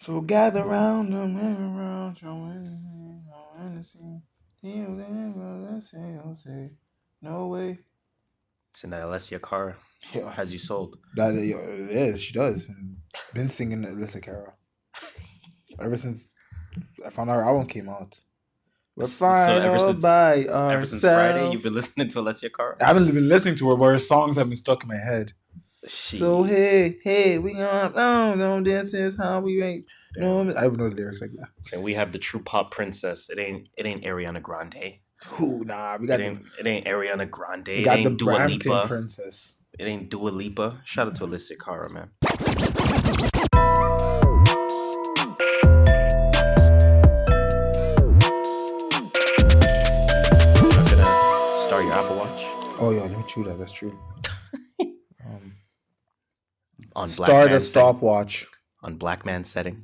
So gather round them, around, say, no way. It's in that Alessia Cara. Yeah. Has you sold? That it is. She does. And been singing Alyssa Cara ever since I found out her album came out. We're fine by ourselves. Ever since Friday, you've been listening to Alessia Cara? I haven't been listening to her, but her songs have been stuck in my head. So hey, we don't this is how we rate. No, I don't know the lyrics like that. And we have the true pop princess. It ain't Ariana Grande. Ooh, nah, we got it ain't Ariana Grande. We got it ain't the Dua Brampton Lipa. princess. It ain't Dua Lipa. Shout out to Alessia Cara, man. Start your Apple Watch. Oh yeah, let me chew that. That's true. On start a stopwatch. On Black Man setting.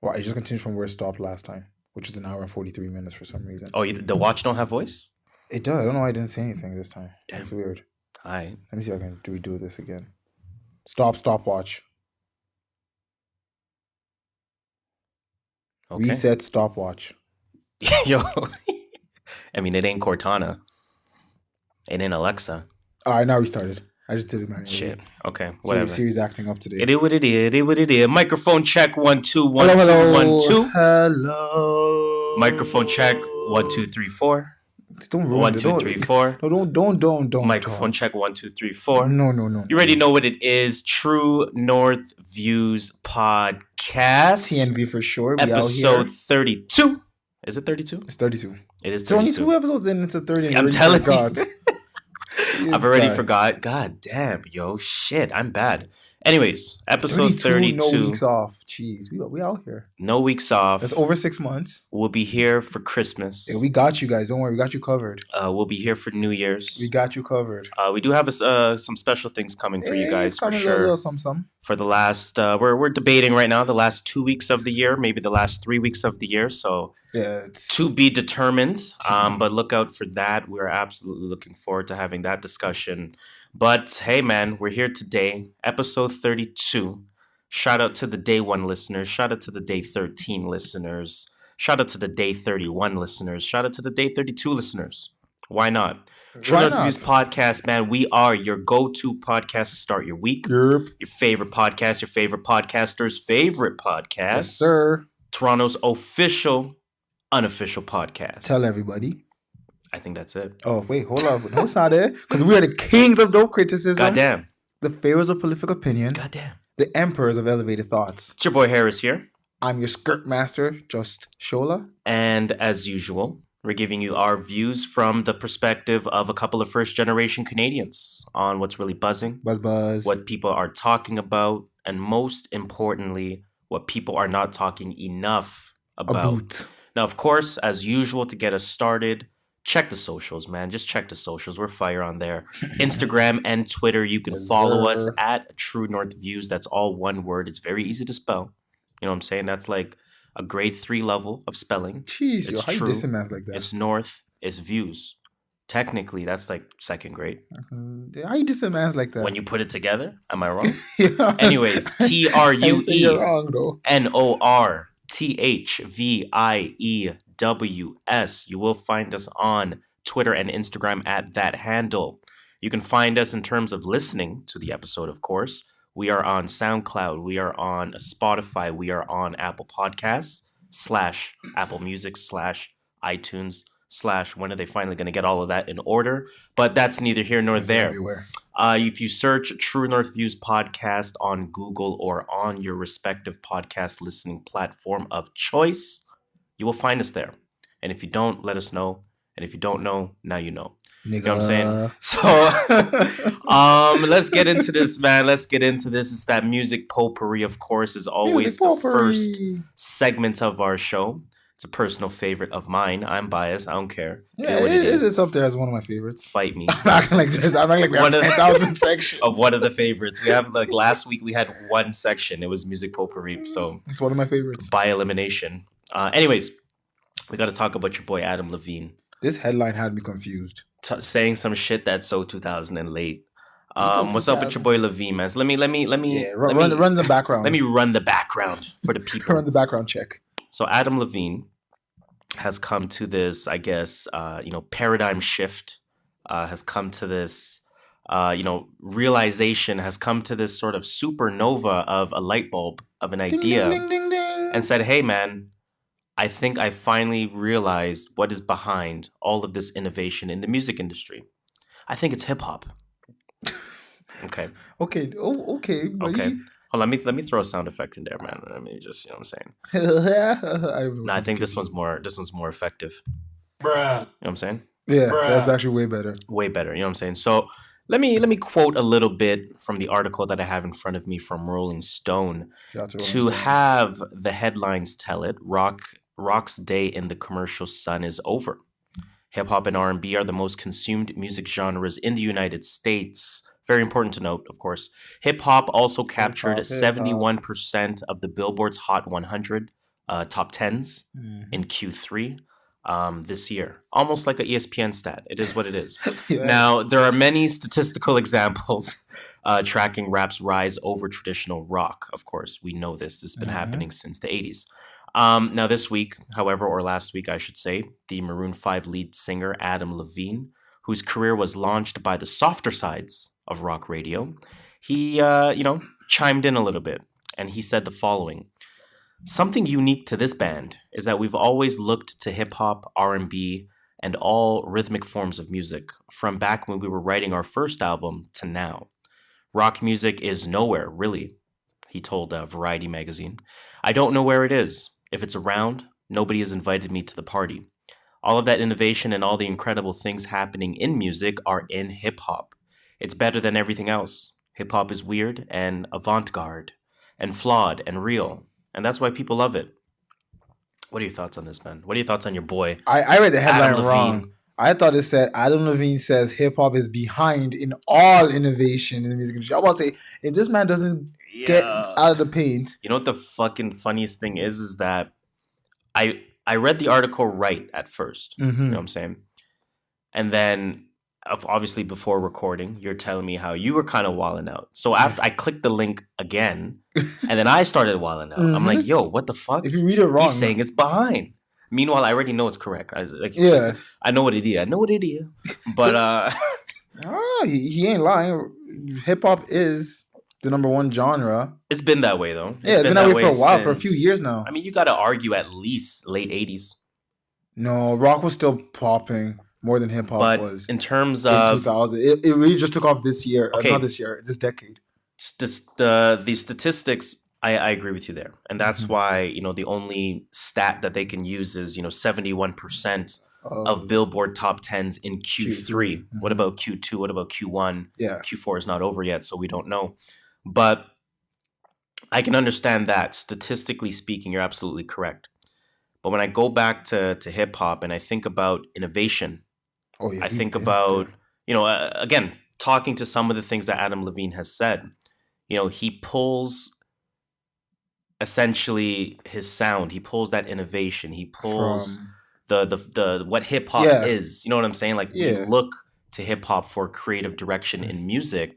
Well, I just continued from where it stopped last time, which was an hour and 43 minutes for some reason. Oh, the watch don't have voice? It does. I don't know why I didn't say anything this time. Damn. That's weird. All right. Let me see if I can redo this again. Stopwatch. Okay. Reset stopwatch. Yo. I mean, it ain't Cortana. It ain't Alexa. All right, now we started. I just did it manually. Shit. Okay, whatever. Siri's acting up today. It is what it is. It is what it is. Microphone check 1 2 1 hello, 2 1 2. Hello. Microphone check 1 2 3 4. Don't ruin 1 2 3 4. No, don't. Microphone check 1 2 3 4. No. You already know what it is. True North Views Podcast. TNV for sure. We episode 32. Is it 32? It's 32. It is 32. It's only 2 episodes in. It's a 30. I'm telling you. I've already forgot. God damn, yo, shit, I'm bad. Anyways, episode 32. No weeks off. Jeez, we out here. No weeks off. That's over 6 months. We'll be here for Christmas. Yeah, we got you guys. Don't worry, we got you covered. We'll be here for New Year's. We got you covered. We do have some special things coming for you guys for sure. Some. For the last, we're debating right now the last 2 weeks of the year, maybe the last 3 weeks of the year. So yeah, it's to be determined. But look out for that. We're absolutely looking forward to having that discussion. But hey, man, we're here today, episode 32. Shout out to the day 1 listeners. Shout out to the day 13 listeners. Shout out to the day 31 listeners. Shout out to the day 32 listeners. Why not? True North Views Podcast, man. We are your go-to podcast to start your week. Yep. Your favorite podcast, your favorite podcaster's favorite podcast. Yes, sir. Toronto's official, unofficial podcast. Tell everybody. I think that's it. Oh, wait, hold on. No, it's not it. Because we are the kings of dope criticism. Goddamn. The Pharaohs of Prolific Opinion. Goddamn. The emperors of elevated thoughts. It's your boy Harris here. I'm your skirt master, JustShola. And as usual, we're giving you our views from the perspective of a couple of first-generation Canadians on what's really buzzing. Buzz. What people are talking about. And most importantly, what people are not talking enough about. Now, of course, as usual, to get us started, check the socials, man. Just check the socials. We're fire on there. Instagram and Twitter. You can follow us at True North Views. That's all one word. It's very easy to spell. You know what I'm saying? That's like a grade 3 level of spelling. Jeez, it's how you diss him as like that? It's North. It's Views. Technically, that's like 2nd grade. How you diss him as like that? When you put it together, am I wrong? Yeah. Anyways, TrueNorthViews. You will find us on Twitter and Instagram at that handle. You can find us in terms of listening to the episode, of course. We are on SoundCloud. We are on Spotify. We are on Apple Podcasts / Apple Music / iTunes / when are they finally going to get all of that in order? But that's neither here nor there. Everywhere. If you search True North Views Podcast on Google or on your respective podcast listening platform of choice, you will find us there. And if you don't, let us know. And if you don't know, now you know. Nigga. You know what I'm saying? So, let's get into this, man. Let's get into this. It's that music potpourri, of course, is always the first segment of our show. It's a personal favorite of mine. I'm biased. I don't care. Yeah, it's up there as one of my favorites. Fight me. I'm acting like this. I'm acting like we have 10,000 sections. Of one of the favorites. We have, like, last week we had one section. It was music potpourri. So it's one of my favorites. By elimination. Anyways, we got to talk about your boy Adam Levine. This headline had me confused. Saying some shit that's so 2000 and late. What's up with your boy Levine, man? So let me run the background. Let me run the background. background for the people. Run the background check. So Adam Levine has come to this, I guess, paradigm shift. Has come to this, realization. Has come to this sort of supernova of a light bulb of an idea, Ding, ding, ding, ding. and said, "Hey, man, I think I finally realized what is behind all of this innovation in the music industry. I think it's hip hop." Okay. Okay. Oh, okay, buddy. Okay. Hold on, let me throw a sound effect in there, man. Let me just, you know what I'm saying? I think this one's more effective. Bruh. You know what I'm saying? Yeah, bruh. That's actually way better. Way better. You know what I'm saying? So let me quote a little bit from the article that I have in front of me from Rolling Stone. To have the headlines tell it, rock's day in the commercial sun is over. Hip hop and R&B are the most consumed music genres in the United States. Very important to note, of course. Hip-hop also captured 71% of the Billboard's Hot 100 top 10s in Q3 this year. Almost like an ESPN stat. It is what it is. Yes. Now, there are many statistical examples tracking rap's rise over traditional rock. Of course, we know this. This has been happening since the 80s. Now, this week, however, or last week, I should say, the Maroon 5 lead singer Adam Levine, whose career was launched by the softer sides of rock radio, he, chimed in a little bit, and he said the following: "Something unique to this band is that we've always looked to hip-hop, R&B, and all rhythmic forms of music from back when we were writing our first album to now. Rock music is nowhere, really," he told Variety magazine. "I don't know where it is. If it's around, nobody has invited me to the party. All of that innovation and all the incredible things happening in music are in hip-hop. It's better than everything else. Hip-hop is weird and avant-garde and flawed and real. And that's why people love it." What are your thoughts on this, man? What are your thoughts on your boy? I read the headline wrong. I thought it said Adam Levine says hip-hop is behind in all innovation in the music industry. I was about to say, if this man doesn't get out of the paint. You know what the fucking funniest thing is that I read the article right at first. You know what I'm saying? And then, obviously, before recording, you're telling me how you were kind of wilding out. So after I clicked the link again, and then I started wilding out. I'm like, yo, what the fuck? If you read it wrong, he's saying it's behind. Meanwhile, I already know it's correct. I know what it is. But he ain't lying. Hip hop is the number one genre. It's been that way though. It's been that way for a while, for a few years now. I mean, you got to argue at least late 80s. No, rock was still popping more than hip hop was. In terms of 2000, it really just took off this year. Okay. Not this year, this decade. The statistics, I agree with you there, and that's why the only stat that they can use is 71% of Billboard top 10s in Q3. What about Q2? What about Q1? Yeah, Q4 is not over yet, so we don't know. But I can understand that statistically speaking, you're absolutely correct. But when I go back to hip hop and I think about innovation, I think about again, talking to some of the things that Adam Levine has said. He pulls essentially his sound. He pulls that innovation. He pulls the what hip hop is. You know what I'm saying? Like we look to hip hop for creative direction in music.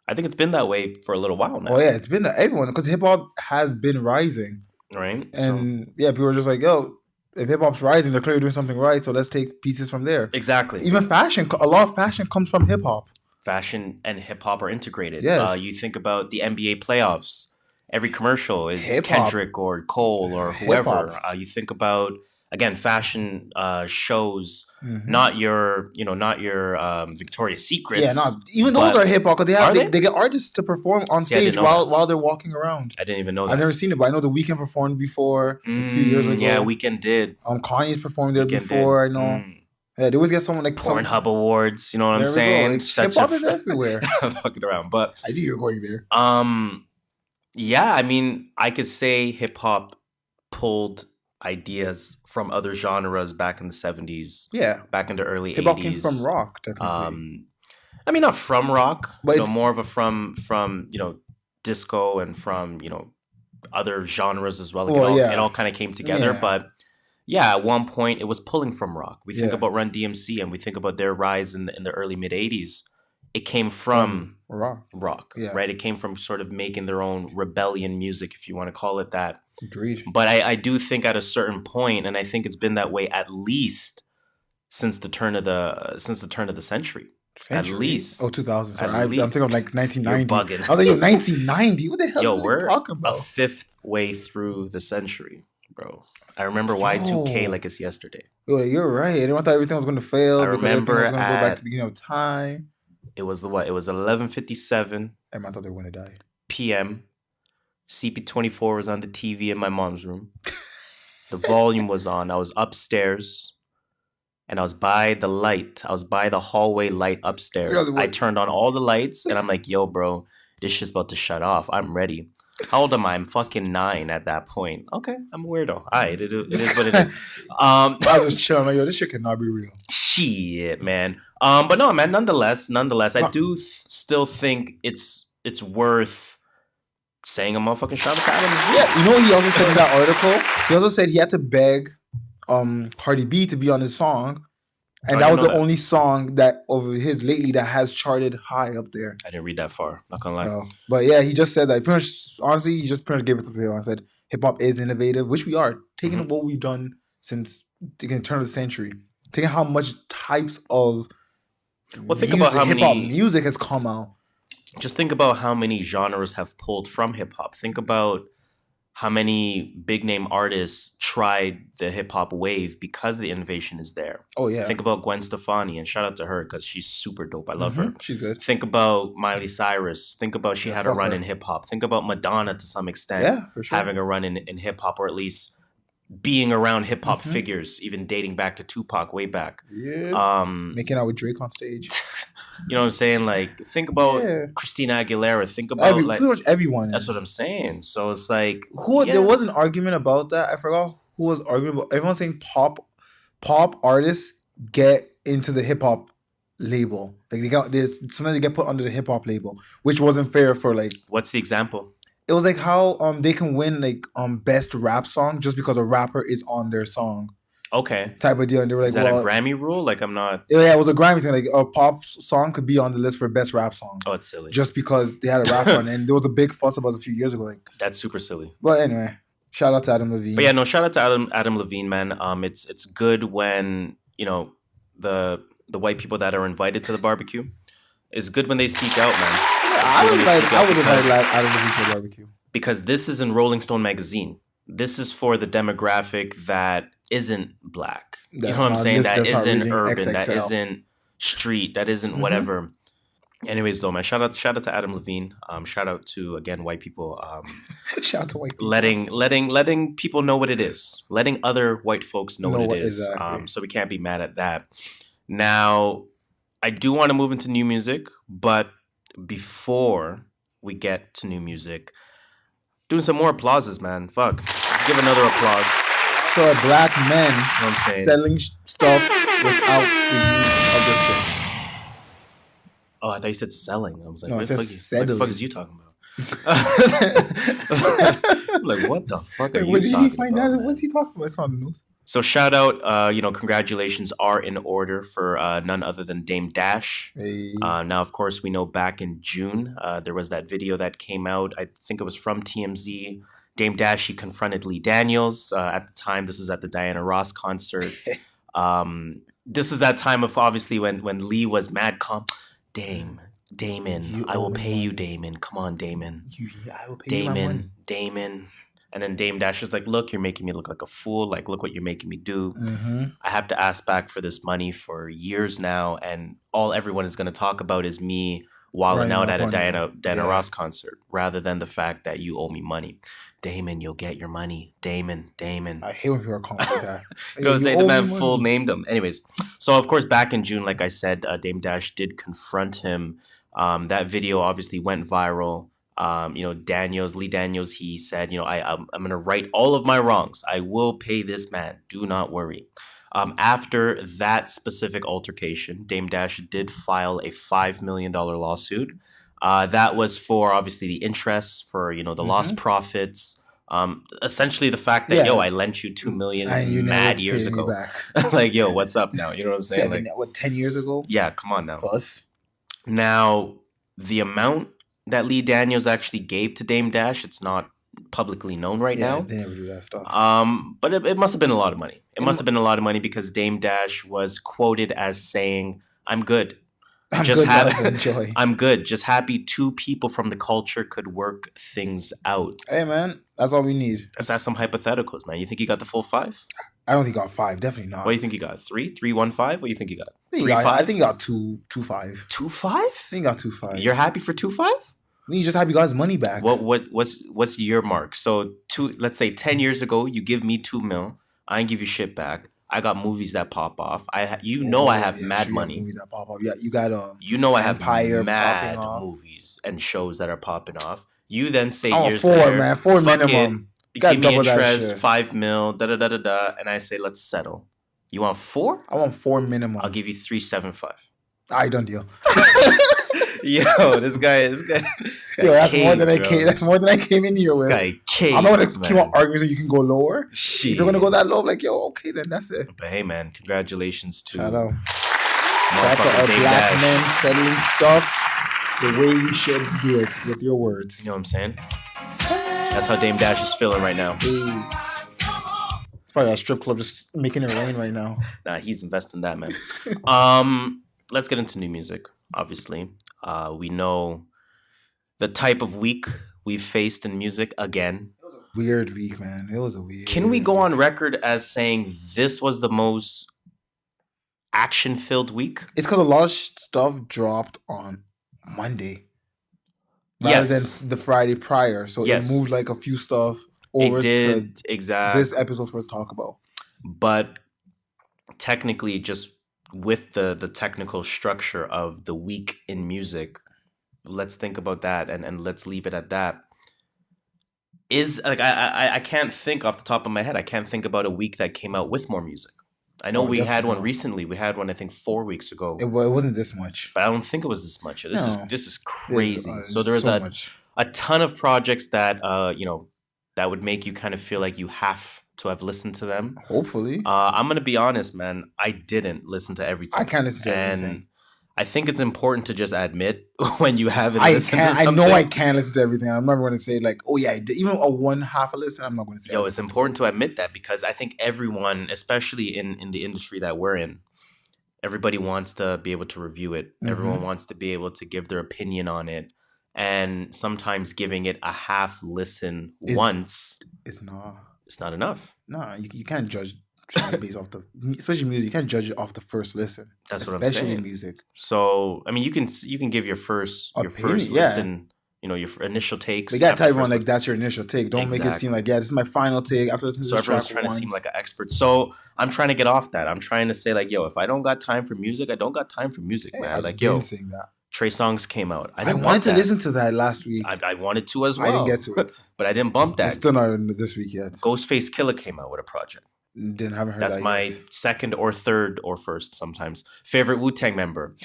I think it's been that way for a little while now. Oh yeah, it's been everyone, because hip hop has been rising, right? And people are just like, yo, if hip hop's rising, they're clearly doing something right. So let's take pieces from there. Exactly. Even fashion, a lot of fashion comes from hip hop. Fashion and hip hop are integrated. Yes. You think about the NBA playoffs. Every commercial is Kendrick or Cole or whoever. You think about, again, fashion shows, not your Victoria's Secrets. Yeah, not even those are hip hop, because they get artists to perform on stage while they're walking around. I didn't even know that. I've never seen it, but I know The Weeknd performed before a few years ago. Yeah, Weeknd did. Kanye's performed there before. I know. Yeah, they always get someone like Pornhub Awards. You know what I'm saying? Hip hop is everywhere. Fucking around, but I knew you were going there. Yeah, I mean, I could say hip hop pulled ideas from other genres back in the 70s. Yeah. Back in the early 80s. Hip hop came from rock, technically. I mean, not from rock, but more of a from disco and from, other genres as well. Like it all kind of came together. But yeah, at one point it was pulling from rock. We think about Run DMC and we think about their rise in the early mid 80s. it came from rock. Yeah. Right? It came from sort of making their own rebellion music, if you want to call it that. Agreed. But I do think at a certain point, and I think it's been that way at least since the turn of the century. At least. 2000. Sorry, I'm thinking of like 1990. You're bugging. I was like, 1990. What the hell is we're talking about? A fifth way through the century, bro. I remember Y2K like it's yesterday. You're right. I thought everything was going to fail. I remember it was going to go back to the beginning of time. It was 11:57. I thought they were going to die. PM. CP24 was on the TV in my mom's room. The volume was on. I was upstairs. And I was by the light. I was by the hallway light upstairs. I turned on all the lights. And I'm like, yo, bro, this shit's about to shut off. I'm ready. How old am I? I'm fucking 9 at that point. Okay, I'm a weirdo. All right, it is what it is. I was chilling. Like, yo, this shit cannot be real. Shit, man. But no, man, nonetheless, I do still think it's worth saying a motherfucking shout out to Adam. Yeah, you know what he also said in that article? He also said he had to beg Cardi B to be on his song, and that was the only song that of his lately that has charted high up there. I didn't read that far, not gonna lie. No. But yeah, he just said that. Pretty much, honestly, he just pretty much gave it to people and said hip hop is innovative, which we are taking what we've done since the turn of the century, taking how much types of think about how hip hop many music has come out. Just think about how many genres have pulled from hip hop. Think about how many big name artists tried the hip hop wave because the innovation is there. Oh, yeah. Think about Gwen Stefani, and shout out to her because she's super dope. I love her. She's good. Think about Miley Cyrus. Think about she had a run in hip hop. Think about Madonna to some extent. Yeah, for sure. Having a run in hip hop, or at least being around hip hop figures, even dating back to Tupac way back. Yeah. Making out with Drake on stage. You know what I'm saying? Like, think about Christina Aguilera. Think about pretty much everyone. That's what I'm saying. So it's like there was an argument about that. I forgot who was arguing about. Everyone's saying pop artists get into the hip hop label. Like sometimes they get put under the hip hop label, which wasn't fair for like. What's the example? It was like how they can win like best rap song just because a rapper is on their song. Okay. Type of deal. And they were like, is that a Grammy rule? Like, I'm not... Yeah, it was a Grammy thing. Like, a pop song could be on the list for best rap song. Oh, it's silly. Just because they had a rapper on it. And there was a big fuss about it a few years ago. Like, that's super silly. But anyway, shout out to Adam Levine. But yeah, no, shout out to Adam Levine, man. It's good when, you know, the white people that are invited to the barbecue. It's good when they speak out, man. Yeah, I would invite Adam Levine to the barbecue. Because this is in Rolling Stone magazine. This is for the demographic that isn't black. You know what I'm saying? That isn't urban. XXL. That isn't street. That isn't whatever. Anyways, though, man, shout out to Adam Levine. Shout out to, again, white people. Shout out to white people. Letting people know what it is. Letting other white folks know what it is. Exactly. So we can't be mad at that. Now, I do want to move into new music, but before we get to new music, doing some more applauses, man. Fuck. Let's give another applause. To a black men you know what I'm saying? Selling stuff without the use of their fist. Oh, I thought you said selling. I was like, no, what the fuck is you talking about? I'm like, what the fuck are you talking about? What's he talking about? It's on the news. So shout out, congratulations are in order for none other than Dame Dash. Hey. Now, of course, we know back in June, there was that video that came out. I think it was from TMZ. Dame Dash, she confronted Lee Daniels. At the time, this was at the Diana Ross concert. This is that time of, obviously, when Lee was mad calm. Damon, I will pay you, Damon. Come on, Damon. I will pay you my money. Damon. And then Dame Dash is like, look, you're making me look like a fool. Like, look what you're making me do. I have to ask back for this money for years now. And all everyone is going to talk about is me wilding out at a Diana Ross concert rather than the fact that you owe me money. Damon, you'll get your money. Damon. I hate when people are calling me that. You know, say the man full named him. Anyways, so of course, back in June, like I said, Dame Dash did confront him. That video obviously went viral. Lee Daniels, he said, I'm going to right all of my wrongs. I will pay this man. Do not worry. After that specific altercation, Dame Dash did file a $5 million lawsuit. That was for obviously the interest, for the lost profits. Essentially the fact that I lent you $2 million mad years ago. Like, what's up now? You know what I'm saying? 10 years ago? Yeah, come on now. Plus. Now, the amount that Lee Daniels actually gave to Dame Dash, it's not publicly known right Yeah, now. they never do that stuff. But it must have been a lot of money. It It must mu- have been a lot of money because Dame Dash was quoted as saying, "I'm good. I'm Just good, love, have enjoy. I'm good. Just happy two people from the culture could work things out." Hey, man, that's all we need. Let's ask some hypotheticals, man. You think you got the full five? I don't think he got 5. Definitely not. What do you think you got? 3, 3, 1, 5? What do you think you got? I think he 3, got, 5? I think he got 2.5. 2, I 5? think he got 2.5. You're happy for 2, 5? I think he's just happy he got his money back. What's your mark? So let's say 10 years ago, you give me 2 mil, I ain't give you shit back. I got movies that pop off. I have Yeah, mad sure, you got money. movies that pop up. Yeah, you got I have Empire mad popping off. movies and shows that are popping off. You then say I want years 4, later, man. 4 fuck minimum. it, Gotta give me double that interest, shit. 5 mil, da da da da da, and I say let's settle. You want 4? I want 4 minimum. I'll give you 3.75. I done deal. Yo, this guy Yo, that's more caved, than I bro. came. That's more than I came in here This with. guy caved, I'm not gonna keep man. on arguing so you can go lower. Shit. If you're gonna go that low, I'm like, yo, okay, then that's it. But hey, man, congratulations to Shout out. Shout out to motherfucking our Dame black Dash. men settling stuff the way you should do it with your words. You know what I'm saying? That's how Dame Dash is feeling right now. Hey. It's probably a strip club just making it rain right now. Nah, he's investing that, man. Let's get into new music. Obviously, we know the type of week we've faced in music again. Weird week, man. It was a weird. Can we go on record as saying this was the most action-filled week? It's because a lot of stuff dropped on Monday rather Yes, than the Friday prior. So Yes. it moved like a few stuff over it to did exactly. this episode for us to talk about. But technically, just with the technical structure of the week in music, let's think about that and let's leave it at that. Is like I can't think off the top of my head. I can't think about a week that came out with more music. I know Oh, we had definitely one not. recently. We had one I think 4 weeks ago, It wasn't this much. but I don't think it was this much. This No. is crazy. There's, So there's so a much. ton of projects that that would make you kind of feel like you have to have listened to them. Hopefully. I'm gonna be honest, man. I didn't listen to everything. I can't listen to and everything. I think it's important to just admit when you haven't I listened can't. to I something. know I can't listen to everything. I'm never going to say like, oh yeah, I did. Even a one half a listen. I'm not going to say. Yo, it's important to admit that because I think everyone, especially in the industry that we're in, everybody wants to be able to review it. Mhm. Everyone wants to be able to give their opinion on it. And sometimes giving it a half listen once, It's not. it's not enough. Nah, you can't judge something based off the, especially music. You can't judge it off the first listen. That's what I'm especially saying. music. So I mean, you can give your first Opinion, yeah. listen, your initial takes. But you gotta after tell everyone first like listen. that's your initial take. Don't make it Exactly. seem like this is my final take after listening So to this everyone's track trying to seem once. like an expert. So I'm trying to get off that. I'm trying to say like, yo, if I don't got time for music, I don't got time for music, Hey, man. I've Like, been yo, saying that. Trey Songz came out. I I didn't wanted bump to that. listen to that last week. I wanted to as I well. didn't get to it. But I didn't bump It's that. still not in this week yet. Ghostface Killer came out with a project. Haven't heard That's that my yet. second or third or first sometimes favorite Wu-Tang member.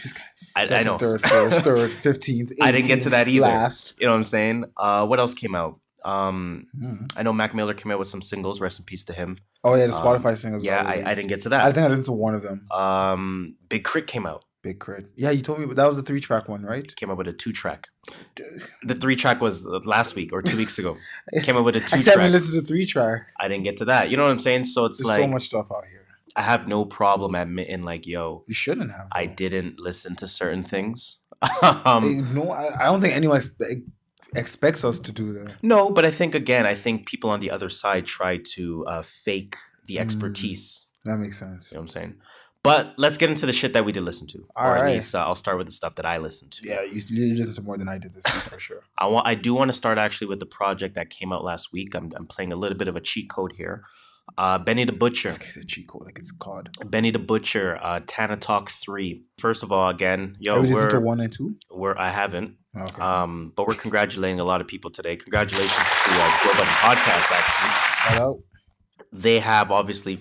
I Second, know. third, first, third, 15th. I didn't get to 18th, that either. Last. You know what I'm saying? What else came out? Hmm. I know Mac Miller came out with some singles. Rest in peace to him. Oh yeah, the Spotify singles. Yeah, got I released. didn't get to I that. think I listened to one of them. Big Crit came out. Big Crit. Yeah, you told me, but that was the 3-track one, right? Came out with a 2-track. The 3-track was last week or 2 weeks ago. Came out with a I said we 2-track. listened to 3-track. I didn't get to that. You know what I'm saying? So it's There's like so much stuff out here. I have no problem admitting like, yo, You shouldn't have. I though. didn't listen to certain things. No, I don't think anyone expects us to do that. No, but I think people on the other side try to fake the expertise. That makes sense. You know what I'm saying? But let's get into the shit that we did listen to. All or at right. least I'll start with the stuff that I listened to. Yeah, you listened to more than I did this week for sure. I do want to start actually with the project that came out last week. I'm playing a little bit of a cheat code here. Benny the Butcher. This guy's a cheat code, like it's COD. Benny the Butcher, Tana Talk 3. First of all, again, yo, Have you listened to 1 and 2? I haven't. Okay. But we're congratulating a lot of people today. Congratulations to Joe Budden Podcast, actually. Shout out. They have obviously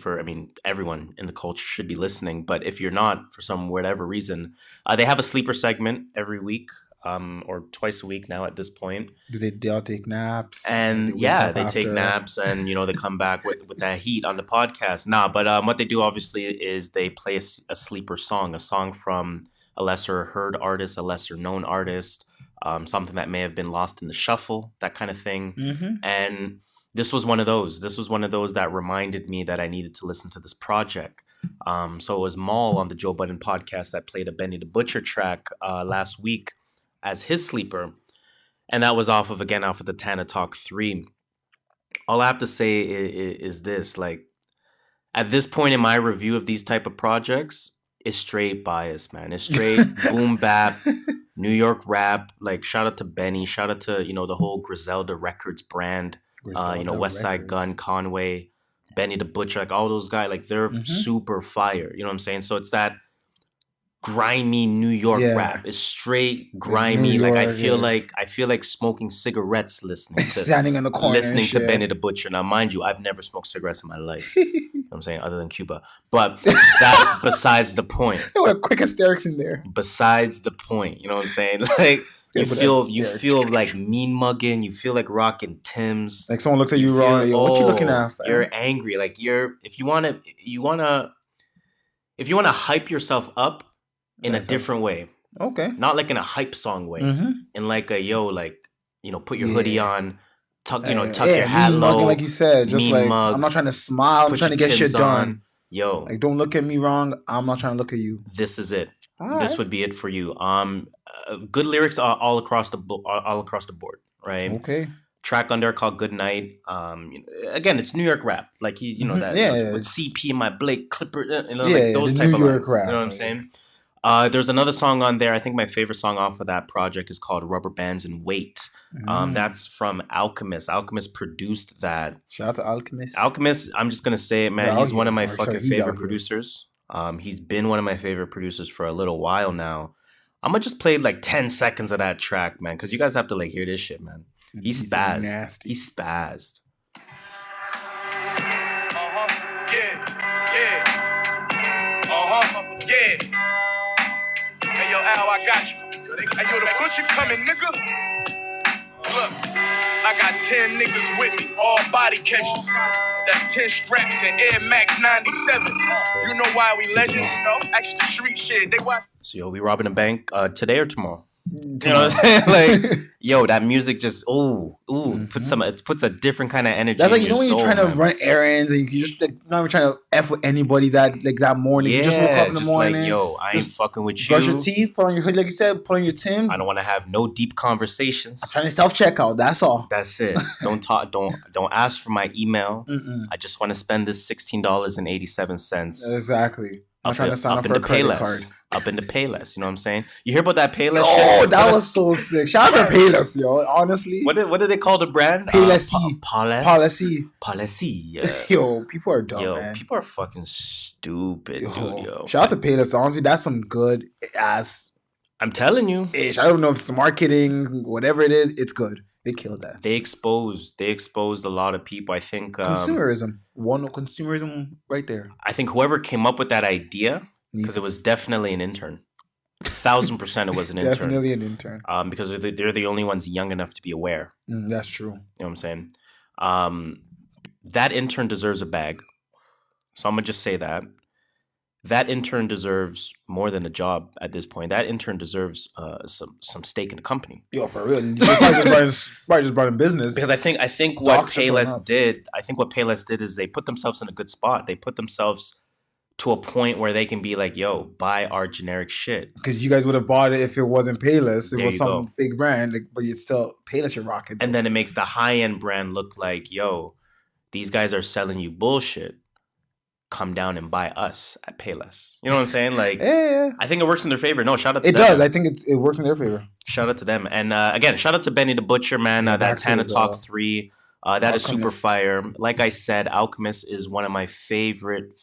everyone in the culture should be listening. But if you're not, for some whatever reason, they have a sleeper segment every week, or twice a week now at this point. Do they all take naps? And They wake yeah, up they take after? naps and they come back with that heat on the podcast. But what they do obviously is they play a sleeper song, a song from a lesser heard artist, a lesser known artist, something that may have been lost in the shuffle, that kind of thing. Mm-hmm. And this was one of those. This was one of those that reminded me that I needed to listen to this project. So it was Maul on the Joe Budden podcast that played a Benny the Butcher track last week as his sleeper. And that was off of the Tana Talk 3. All I have to say is this, like, at this point in my review of these type of projects, it's straight bias, man. It's straight boom bap, New York rap. Like, shout out to Benny, shout out to, the whole Griselda Records brand, West Side Gun, Conway, Benny the Butcher, like all those guys, like they're super fire. You know what I'm saying? So it's that grimy New York rap. It's straight grimy. York, like I feel like smoking cigarettes listening to standing in the corner listening to Benny the Butcher. Now, mind you, I've never smoked cigarettes in my life. You know what I'm saying, other than Cuba. But that's besides the point. What quick hysterics in there. Besides the point. You know what I'm saying? Like you feel like mean mugging, you feel like rocking Tim's. Like someone looks at you wrong, what you looking at? You're angry. Like if you wanna hype yourself up in a different way. Okay. Not like in a hype song way. In like a put your hoodie on, tuck your hat low. Like you said, just like mug, I'm not trying to smile, I'm trying to get shit done. Yo. Like don't look at me wrong. I'm not trying to look at you. This is it. All this right. would be it for you. Good lyrics all across the board, right? Okay. Track on there called Good Night. Again, it's New York rap. Like that with CP and my Blake Clipper, like those type of lines. Rap, you know what I'm saying? There's another song on there. I think my favorite song off of that project is called Rubber Bands and Weight. That's from Alchemist. Alchemist produced that. Shout out to Alchemist. Alchemist, I'm just going to say it, man. He's one of my fucking favorite producers. He's been one of my favorite producers for a little while now. I'm going to just play like 10 seconds of that track, man, because you guys have to like hear this shit, man. He spazzed. Nasty. He spazzed. Yeah. Hey, yo, Al, I got you. Hey, yo, the butcher coming, nigga. Look, I got 10 niggas with me, all body catchers. That's 10 straps and Air Max 97s. You know why we legends? Extra street shit. They watch. So, we robbing a bank today or tomorrow? You know what I'm saying? Like, yo, that music just puts a different kind of energy. That's like in your when you're soul, trying to man. run errands and you just like not even trying to f with anybody that morning. Yeah, you just woke up in the morning. Like, yo, I ain't fucking with you. Brush your teeth, put on your hood like you said, put on your Timbs. I don't want to have no deep conversations. I'm trying to self checkout. That's all. That's it. Don't talk. Don't ask for my email. I just want to spend this $16.87. Exactly. I'm trying to sign up for a credit card. Up in the Payless, you know what I'm saying? You hear about that Payless? Oh, shit? that was so sick. Shout out to Payless, yo. Honestly, what did they call the brand? Payless. Policy. Yo, people are dumb, man. People are fucking stupid, dude. Yo, shout out to Payless. Honestly, that's some good ass. I'm telling you. Ish. I don't know if it's marketing, whatever it is. It's good. They killed that. They exposed a lot of people. I think consumerism. Consumerism right there. I think whoever came up with that idea. Because it was definitely an intern. 1,000% it was an intern. Definitely an intern. Because they're the only ones young enough to be aware. That's true. You know what I'm saying? That intern deserves a bag. So I'm going to just say that. That intern deserves more than a job at this point. That intern deserves some stake in the company. Yo, for real. Probably just brought in business. Because I think what Payless did is they put themselves in a good spot. They put themselves to a point where they can be like, yo, buy our generic shit. Because you guys would have bought it if it wasn't Payless. It there was some fake brand, but it's still Payless you're rocking. And then it makes the high-end brand look like, yo, these guys are selling you bullshit. Come down and buy us at Payless. You know what I'm saying? Like, yeah. I think it works in their favor. No, shout out to them. It does. I think it works in their favor. Shout out to them. And again, shout out to Benny the Butcher, man. That Tana Talk 3. That Alchemist. Is super fire. Like I said, Alchemist is one of my favorite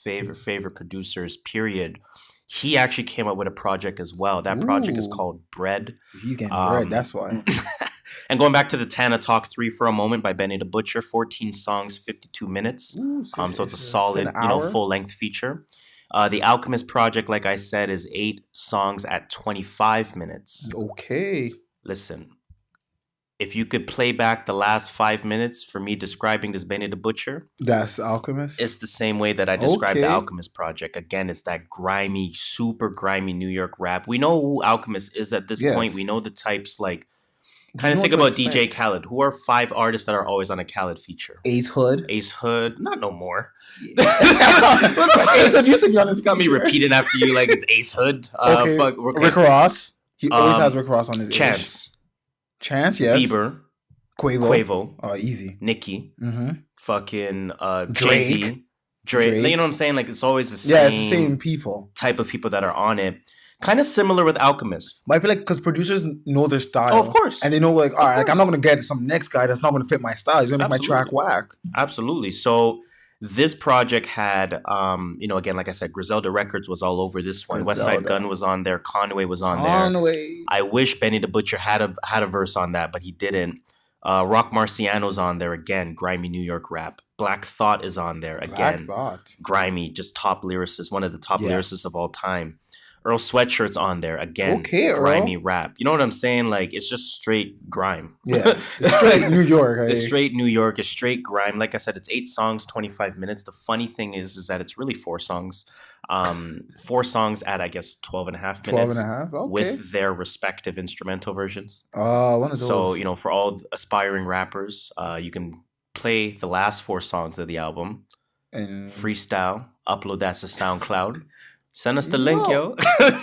producers, period. He actually came up with a project as well. That project is called Bread. He's getting bread, that's why. And going back to the Tana Talk 3 for a moment by Benny the Butcher, 14 songs, 52 minutes. So it's a solid, full-length feature. The Alchemist project, like I said, is 8 songs at 25 minutes. Okay. Listen. if you could play back the last 5 minutes for me describing this Benny the Butcher, That's Alchemist. it's the same way that I described the Okay. Alchemist project. Again, it's that grimy, super grimy New York rap. We know who Alchemist is at this point. Yes. We know the types, like, You kind of know think what about to DJ expect. Khaled. Who are 5 artists that are always on a Khaled feature? Ace Hood. Ace Hood, not no more. Ace Hood used to be on his Got me feature. repeating after you like it's Ace Hood. Okay. Fuck, Rick Ross. He always has Rick Ross on his Chance, Chance, yes. Bieber, Quavo. Quavo, Easy. Nicki, Mm-hmm. fucking Drake. Jay-Z, Drake. Drake. You know what I'm saying? Like it's always the Yeah, same, it's the same people. type of people that are on it. Kind of similar with Alchemist. But I feel like because producers know their style. Oh, of course. And they know, like, all right, like, I'm course. not going to get some next guy that's not going to fit my style. He's going to make my track whack. Absolutely. So this project had, again, like I said, Griselda Records was all over this one. Griselda. Westside Gunn was on there. Conway was on there. Conway. I wish Benny the Butcher had a verse on that, but he didn't. Rock Marciano's on there again. Grimy New York rap. Black Thought is on there again. Black Thought. Grimy, just top lyricist, one of the top Yeah. lyricists of all time. Earl Sweatshirt's on there again. Okay, Earl. Grimy rap. You know what I'm saying? Like it's just straight grime. Yeah. It's straight New York. It's straight New York. It's straight grime. Like I said, it's 8 songs, 25 minutes. The funny thing is that it's really 4 songs. 4 songs at, I guess, 12 and a half 12 minutes. and a half? Okay. With their respective instrumental versions. One of those. So, for all aspiring rappers, you can play the last 4 songs of the album. And Freestyle. Upload that to SoundCloud. Send us the link, yo.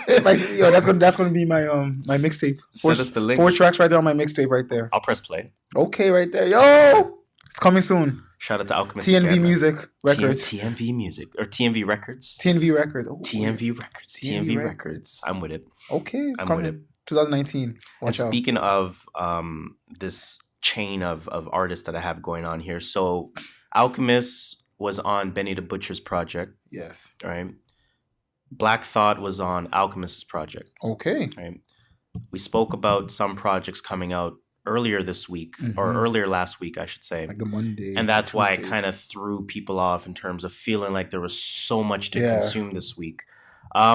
Yo, that's gonna be my my mixtape. Send us the link. 4 tracks right there on my mixtape right there. I'll press play. Okay, right there. Yo, it's coming soon. Shout out to Alchemist. TNV again, man. Music Records. TNV Music. Or TNV Records. TNV Records. Oh, TNV Records. TNV Records. I'm with it. Okay, it's I'm coming. with it. 2019. Watch And out. speaking of this chain of artists that I have going on here, so Alchemist was on Benny the Butcher's project, Yes. right? Black Thought was on Alchemist's project, Okay. right? We spoke about some projects coming out earlier this week, or Mhm. earlier last week, I should say. Like the Monday. And that's why I Tuesdays. kind of threw people off in terms of feeling like there was so much to Yeah. consume this week.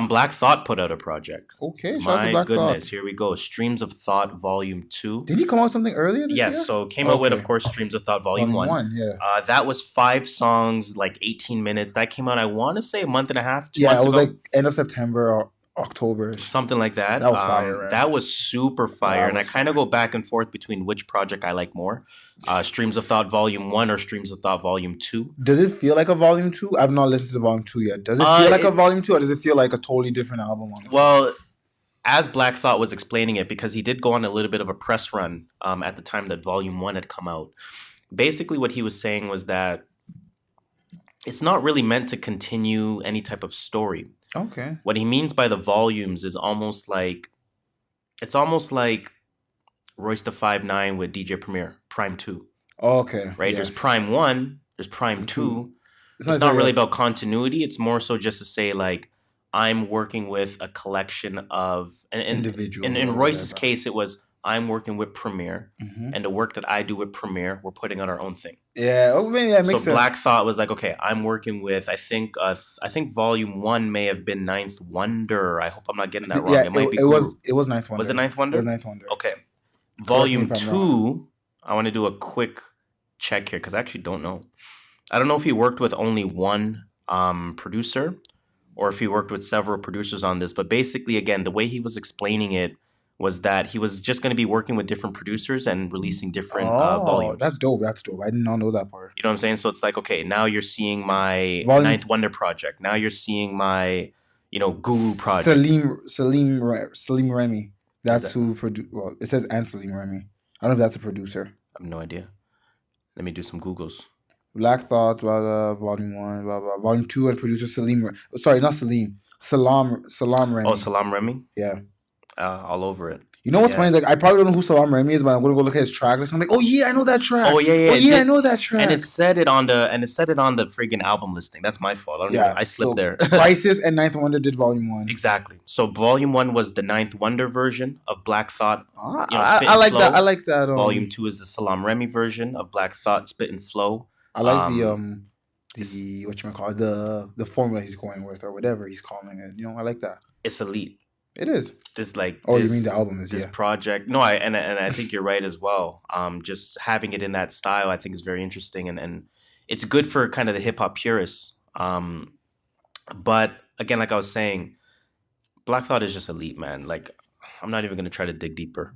Black Thought put out a project. Okay. Shout out to My Black goodness, Thought. here we go. Streams of Thought Volume 2. Did he come out with something earlier this year? Yes, so came out with, of Okay. course, Streams of Thought Volume 1. Yeah. That was 5 songs, like 18 minutes. That came out, I want to say, a month and a half, 2 Yeah, months it was ago. like end of September or October. Something like that. That was fire, right? That was super fire. That And I was kind of go back and forth between which project I like more. Streams of Thought Volume 1 or Streams of Thought Volume 2. Does it feel like a volume 2? I've not listened to volume 2 yet. Does it feel like a volume 2 or does it feel like a totally different album? Honestly? Well, as Black Thought was explaining it, because he did go on a little bit of a press run at the time that Volume 1 had come out. Basically, what he was saying was that it's not really meant to continue any type of story. Okay. What he means by the volumes is almost like Royce the 5'9" with DJ Premier, Prime 2, Okay. right? Yes. There's Prime 1, there's Prime 2. It's not really about continuity. It's more so just to say, like, I'm working with a collection of... individual. In or Royce's whatever. case, it was, I'm working with Premier, Mhm. and the work that I do with Premier, we're putting on our own thing. Yeah. Oh, maybe that makes So sense. Black Thought was like, okay, I'm working with, I think Volume 1 may have been Ninth Wonder. I hope I'm not getting that wrong. Yeah, it might be it Guru. was Ninth Wonder. Was it Ninth It Wonder? was Ninth Wonder. Okay. Volume me if I'm 2, I want to do a quick check here because I actually don't know. I don't know if he worked with only one producer or if he worked with several producers on this. But basically, again, the way he was explaining it was that he was just going to be working with different producers and releasing different volumes. That's dope. That's dope. I did not know that part. You know what I'm saying? So it's like, okay, now you're seeing my Volume- Ninth Wonder project. Now you're seeing my, Guru project. Salim Remy. That's that? who produced. Well, it says and Salim Remy. I don't know if that's a producer. I have no idea. Let me do some Googles. Black Thought, blah, blah, Volume 1, blah, blah. Volume 2 and producer Salim. Sorry, not Salim. Salam Remy. Oh, Salam Remy? Yeah. All over it. You know what's Yeah. funny? Like, I probably don't know who Salam Remy is, but I'm gonna go look at his track list. I'm like, oh yeah, I know that track. Oh, yeah, yeah. Oh it yeah, I did- know that track. And it said it on the friggin' album listing. That's my fault. I don't know. I slipped so there. Crisis and Ninth Wonder did Volume 1. Exactly. So Volume 1 was the Ninth Wonder version of Black Thought. Spit I and like Flow. that. I like that. Volume 2 is the Salam Remy version of Black Thought, Spit and Flow. I like it's- the what you call it, the formula he's going with or whatever he's calling it. I like that. It's elite. It is. This like Oh, you mean the album is, this yeah. project. No, I think you're right as well. Just having it in that style, I think is very interesting, and it's good for kind of the hip hop purists. But again, like I was saying, Black Thought is just elite, man. Like, I'm not even gonna try to dig deeper.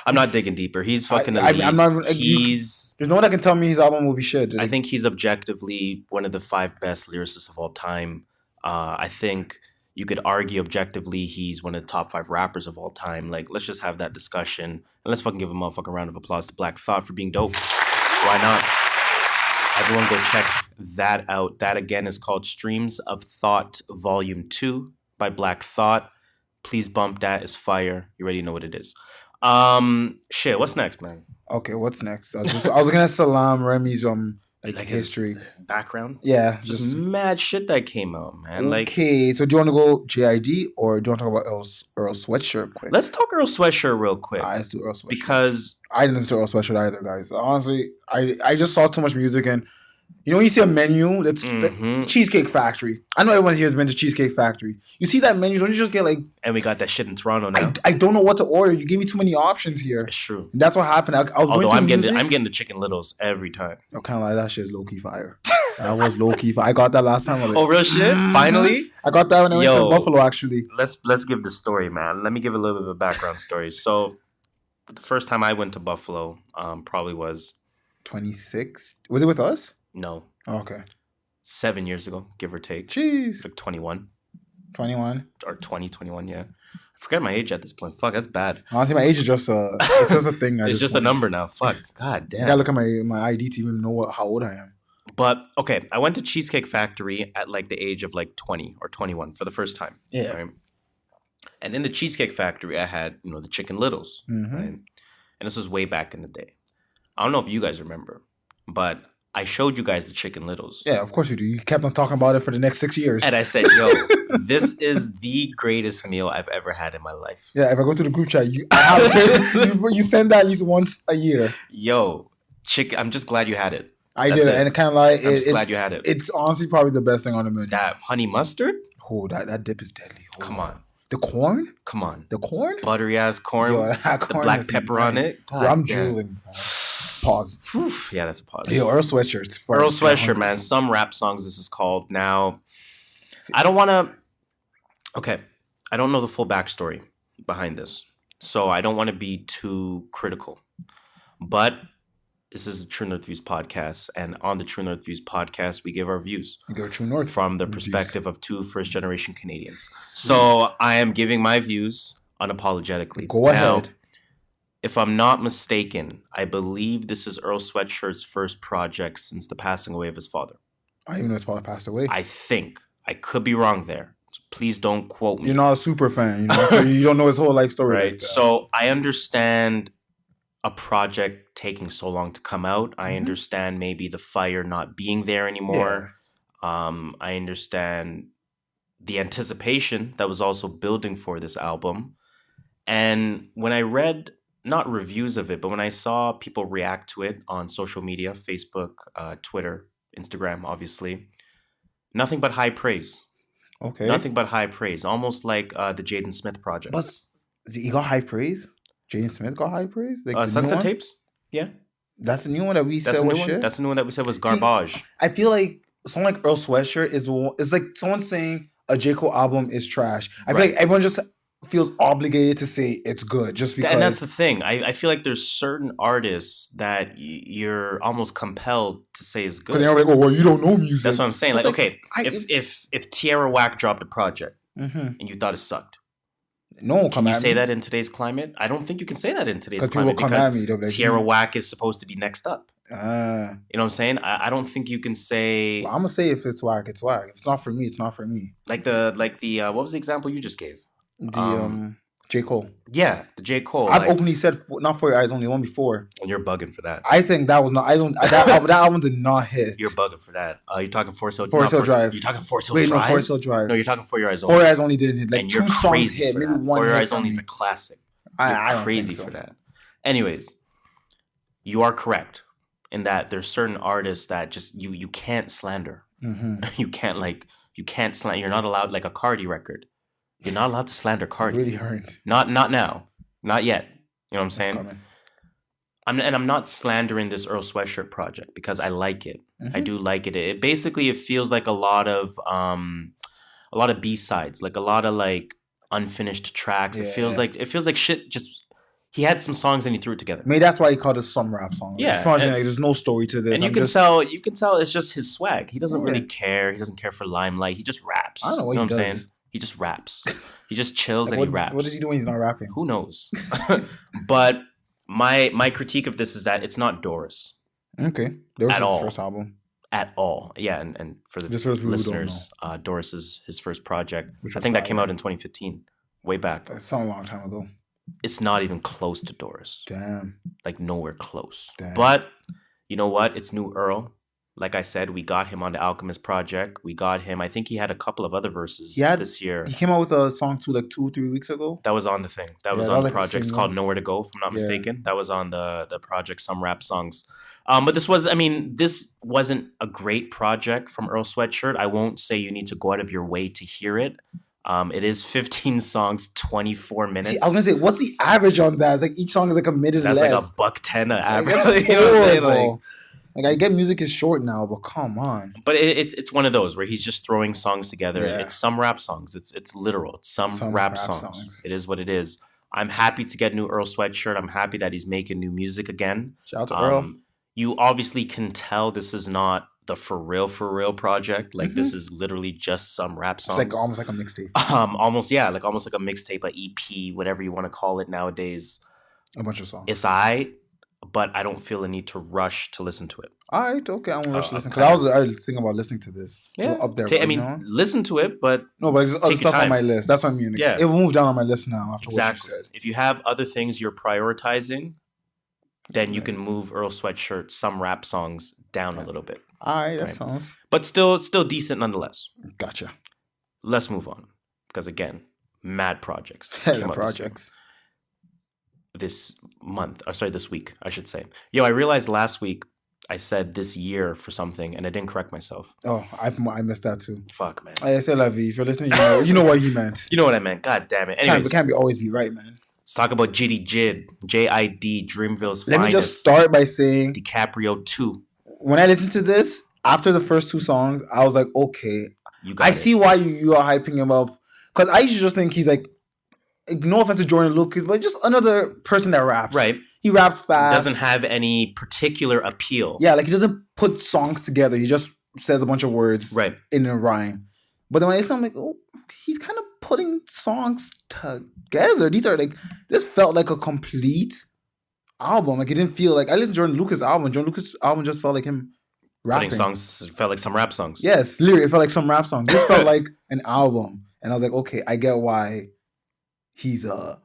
I'm not digging deeper. He's fucking elite. I'm not even. There's no one that can tell me his album will be shit. I think he's objectively one of the 5 best lyricists of all time. I think you could argue objectively he's one of the top 5 rappers of all time. Like, let's just have that discussion. And let's fucking give a motherfucking round of applause to Black Thought for being dope. Why not? Everyone go check that out. That, again, is called Streams of Thought Volume 2 by Black Thought. Please bump that. It's fire. You already know what it is. Shit, what's next, man? Okay, what's next? I was gonna Salam Remy's like history background. Yeah, just mad shit that came out, man. Okay, so do you want to go JID or do you want to talk about Earl Sweatshirt quick? Let's talk Earl Sweatshirt real quick. Let's do Earl Sweatshirt because I didn't listen to Earl Sweatshirt either, guys. Honestly, I just saw too much music, and you know when you see a menu that's like Cheesecake Factory. I know everyone here has been to Cheesecake Factory. You see that menu, don't you just get like? And we got that shit in Toronto now. I don't know what to order. You gave me too many options here. It's true. And that's what happened. I was Although I'm getting the Chicken Littles every time. I can't lie, that shit is low key fire. That was low key fire. I got that last time. Oh, real shit! Finally, I got that when I went to Buffalo. Actually, let's give the story, man. Let me give a little bit of a background story. So, the first time I went to Buffalo, probably was 26. Was it with us? No. Oh, okay. 7 years ago, give or take. Jeez. Like 21. 21? Or 21, yeah. I forget my age at this point. Fuck, that's bad. Honestly, my age is just it's just a thing. It's just a number now. Fuck. God damn. I gotta look at my ID to even know how old I am. But, okay, I went to Cheesecake Factory at like the age of like 20 or 21 for the first time. Yeah. Right? And in the Cheesecake Factory, I had, the Chicken Littles. Right? And this was way back in the day. I don't know if you guys remember, but I showed you guys the Chicken Littles. Yeah, of course you do. You kept on talking about it for the next 6 years. And I said, yo, this is the greatest meal I've ever had in my life. Yeah, if I go to the group chat, you send that at least once a year. Yo, I'm just glad you had it. I did, and it kind of like... I'm just glad you had it. It's honestly probably the best thing on the menu. That honey mustard? Oh, that dip is deadly. Oh. Come on. The corn? Come on. The corn? Buttery ass corn. Yo, the black pepper on it. Bro, I'm drooling. Pause. Yeah, that's a pause. Yo, Earl Sweatshirt. Earl Sweatshirt, man. Some rap songs this is called. Now, I don't want to... Okay. I don't know the full backstory behind this. So I don't want to be too critical. But this is the True North Views podcast. And on the True North Views podcast, we give our views. We go True North. From the perspective of 2 first-generation Canadians. So I am giving my views unapologetically. Go ahead. If I'm not mistaken, I believe this is Earl Sweatshirt's first project since the passing away of his father. I didn't even know his father passed away. I think. I could be wrong there. So please don't quote me. You're not a super fan, so you don't know his whole life story. Right. Like so I understand a project taking so long to come out. I understand maybe the fire not being there anymore. Yeah. I understand the anticipation that was also building for this album. And when I read... not reviews of it, but when I saw people react to it on social media, Facebook, Twitter, Instagram, obviously, nothing but high praise. Okay. Nothing but high praise. Almost like the Jaden Smith project. But he got high praise? Jaden Smith got high praise? Like Sunset Tapes? Yeah. That's the new one that we said was shit? That's the new one that we said was garbage. See, I feel like someone like Earl Sweatshirt is like someone saying a J. Cole album is trash. I feel like everyone just... feels obligated to say it's good just because. And that's the thing. I feel like there's certain artists that you're almost compelled to say is good. Because they're like, oh, well, you don't know music. That's what I'm saying. Like, okay, if Tierra Whack dropped a project and you thought it sucked, no, can you say that in today's climate? I don't think you can say that in today's climate people come at me, like, Tierra Whack is supposed to be next up. You know what I'm saying? I don't think you can say. Well, I'm gonna say if it's whack, it's whack. If it's not for me, it's not for me. Like the what was the example you just gave? The J. Cole. Yeah, the J. Cole. I've openly said not For Your Eyes Only, one before. And you're bugging for that. I think that was not. That album did not hit. You're bugging for that. You're talking Forest Hill Drive. You're talking Forest Hill Drive. Wait, no, Forest Hill Drive. No, you're talking For Your Eyes Only. For Your Eyes Only didn't hit. Like and 2 songs hit, maybe that. one. For Your Eyes Only is a classic. I'm crazy for that. Anyways, you are correct in that there's certain artists that just you can't slander. You can't slander. You're not allowed, like a Cardi record. You're not allowed to slander Cardi. Really hard. Not now. Not yet. You know what I'm saying? Coming. I'm not slandering this Earl Sweatshirt project because I like it. I do like it. It basically, it feels like a lot of B-sides, like a lot of like unfinished tracks. It feels like shit. Just he had some songs and he threw it together. Maybe that's why he called it some rap song. Yeah, project, like, there's no story to this. And you can tell it's just his swag. He doesn't really care. He doesn't care for limelight. He just raps. I don't know what I'm does. saying. He just raps. He just chills and he raps. What does he do when he's not rapping? Who knows? But my critique of this is that it's not Doris. Okay. That was his first album. At all. Yeah, and for the listeners, Doris is his first project. I think that came out in 2015. Way back. That's a long time ago. It's not even close to Doris. Damn. Like nowhere close. Damn. But you know what? It's new Earl. Like I said, we got him on the Alchemist project. We got him. I think he had a couple of other verses this year. He came out with a song too, like 2-3 weeks ago. That was on the thing. That was on the project. It's called Nowhere to Go, if I'm not mistaken. That was on the project, Some Rap Songs. But this wasn't a great project from Earl Sweatshirt. I won't say you need to go out of your way to hear it. It is 15 songs, 24 minutes. See, I was gonna say, what's the average on that? It's like each song is like a minute less. That's like $1.10 an average. Like, you know what I'm saying? Like I get music is short now, but come on. But it's one of those where he's just throwing songs together. Yeah. It's some rap songs. It's literal. It's some rap songs. It is what it is. I'm happy to get new Earl Sweatshirt. I'm happy that he's making new music again. Shout out to Earl. You obviously can tell this is not the for real project. Like this is literally just some rap songs. It's like almost like a mixtape. Almost like a mixtape, a EP, whatever you want to call it nowadays. A bunch of songs. It's aight, but I don't feel a need to rush to listen to it. All right, okay, I'm gonna rush to listen because I was thinking about listening to this. Yeah, up there. Listen to it, but no, but just other stuff on my list. That's what I mean. Yeah, it will move down on my list now after what you said. If you have other things you're prioritizing, then you can move Earl Sweatshirt, some rap songs down a little bit. All right, that sounds. But still decent nonetheless. Gotcha. Let's move on because again, mad projects. This week, I should say. Yo, I realized last week I said this year for something and I didn't correct myself. Oh, I missed that too. Fuck, man. I said La Vie. If you're listening, you know what you meant. You know what I meant. God damn it. Anyways, it can't always be right, man. Let's talk about Jiddy Jid, JID, Dreamville's finest. Let me just start by saying DiCaprio 2. When I listened to this, after the first two songs, I was like, okay. I see why you are hyping him up. Because I usually just think he's like, no offense to Jordan Lucas, but just another person that raps. Right. He raps fast. Doesn't have any particular appeal. Yeah, like he doesn't put songs together. He just says a bunch of words in a rhyme. But then when I listen, I'm like, oh, he's kind of putting songs together. This felt like a complete album. Like it didn't feel like, I listened to Jordan Lucas' album. Jordan Lucas' album just felt like him rapping. Putting songs, it felt like some rap songs. Yes, literally, it felt like some rap song. This felt like an album. And I was like, okay, I get why he's up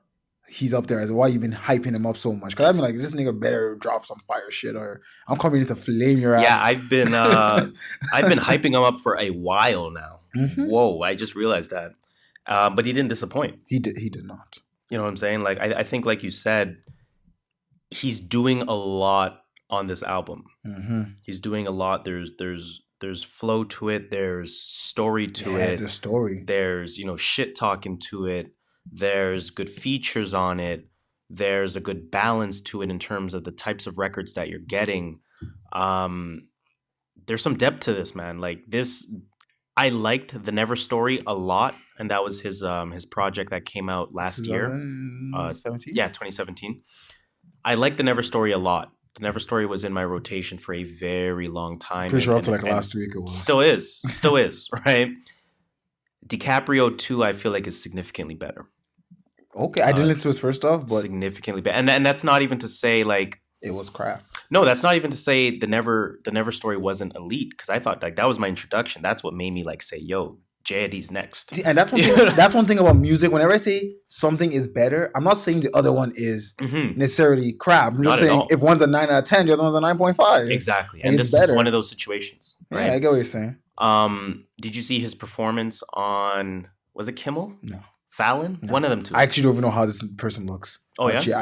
there, as why you've been hyping him up so much. Because I've been like, this nigga better drop some fire shit or I'm coming in to flame your ass. Yeah, I've been hyping him up for a while now. Mm-hmm. Whoa, I just realized that. But he didn't disappoint. He did not. You know what I'm saying? Like I think, like you said, he's doing a lot on this album. Mm-hmm. He's doing a lot. There's flow to it. There's story to it. There's story. There's shit talking to it. There's good features on it. There's a good balance to it in terms of the types of records that you're getting. There's some depth to this, man. Like this, I liked the Never Story a lot, and that was his project that came out last year. 2017? Yeah, 2017. I liked the Never Story a lot. The Never Story was in my rotation for a very long time. Pretty sure up to like last week it was. Still is, right? DiCaprio 2, I feel like, is significantly better. Okay, I didn't listen to his first stuff, but significantly better. And that's not even to say like it was crap. No, that's not even to say the Never Story wasn't elite, because I thought like that was my introduction. That's what made me like say, yo, JID's next. See, and that's one thing. That's one thing about music. Whenever I say something is better, I'm not saying the other one is necessarily crap. I'm just saying if one's a 9 out of 10, the other one's a 9.5. Exactly, and this is one of those situations. Right? Yeah, I get what you're saying. Did you see his performance on? Was it Kimmel? No. Fallon? No. One of them two. I actually don't even know how this person looks. Oh, yeah?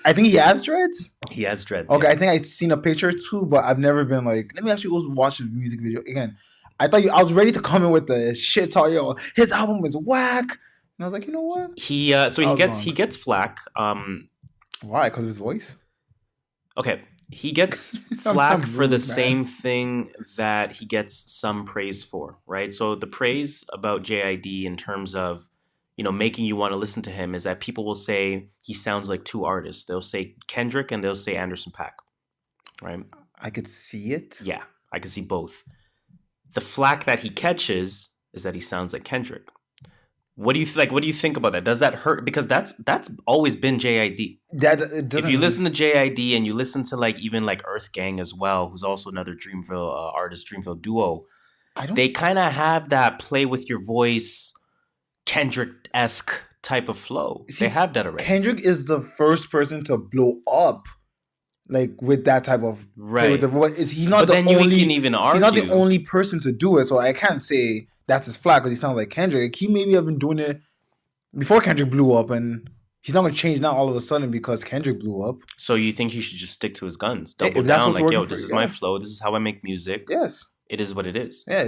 I think he has dreads. He has dreads. Okay, yeah. I think I've seen a picture too, but I've never been like, let me actually go watch the music video again. I was ready to come in with the shit talk. Yo, his album is whack. And I was like, you know what? He he gets flack. Why? Because of his voice? Okay, he gets I'm flack for the rude, man. same thing that he gets some praise for, right? So the praise about JID in terms of, making you want to listen to him is that people will say he sounds like two artists. They'll say Kendrick and they'll say Anderson .Paak, right? I could see it. Yeah, I can see both. The flack that he catches is that he sounds like Kendrick. What do you What do you think about that? Does that hurt? Because that's always been JID. If you listen to JID and you listen to even Earth Gang as well, who's also another Dreamville artist, Dreamville duo, they kind of have that play with your voice, Kendrick-esque type of flow. They have that already. Kendrick is the first person to blow up, with that type of play with the voice. He's not the only. You can even argue. He's not the only person to do it, so I can't say that's his flack because he sounds like Kendrick. He maybe have been doing it before Kendrick blew up, and he's not going to change now all of a sudden because Kendrick blew up. So you think he should just stick to his guns, double down, this is my flow, this is how I make music. Yes, it is what it is. Yeah,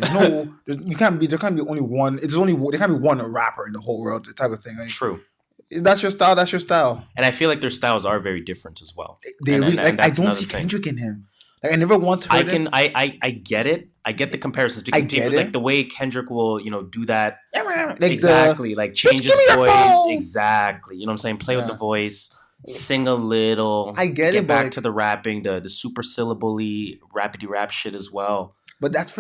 there can't be only one. There can't be one rapper in the whole world. The type of thing. True. That's your style. That's your style. And I feel like their styles are very different as well. I don't see Kendrick in him. I never once heard him. I get it. I get the comparisons because people the way Kendrick will, do that exactly, change his voice exactly. You know what I'm saying? Play with the voice, sing a little. I get back to the rapping, the super syllable-y, rapidy rap shit as well. But that's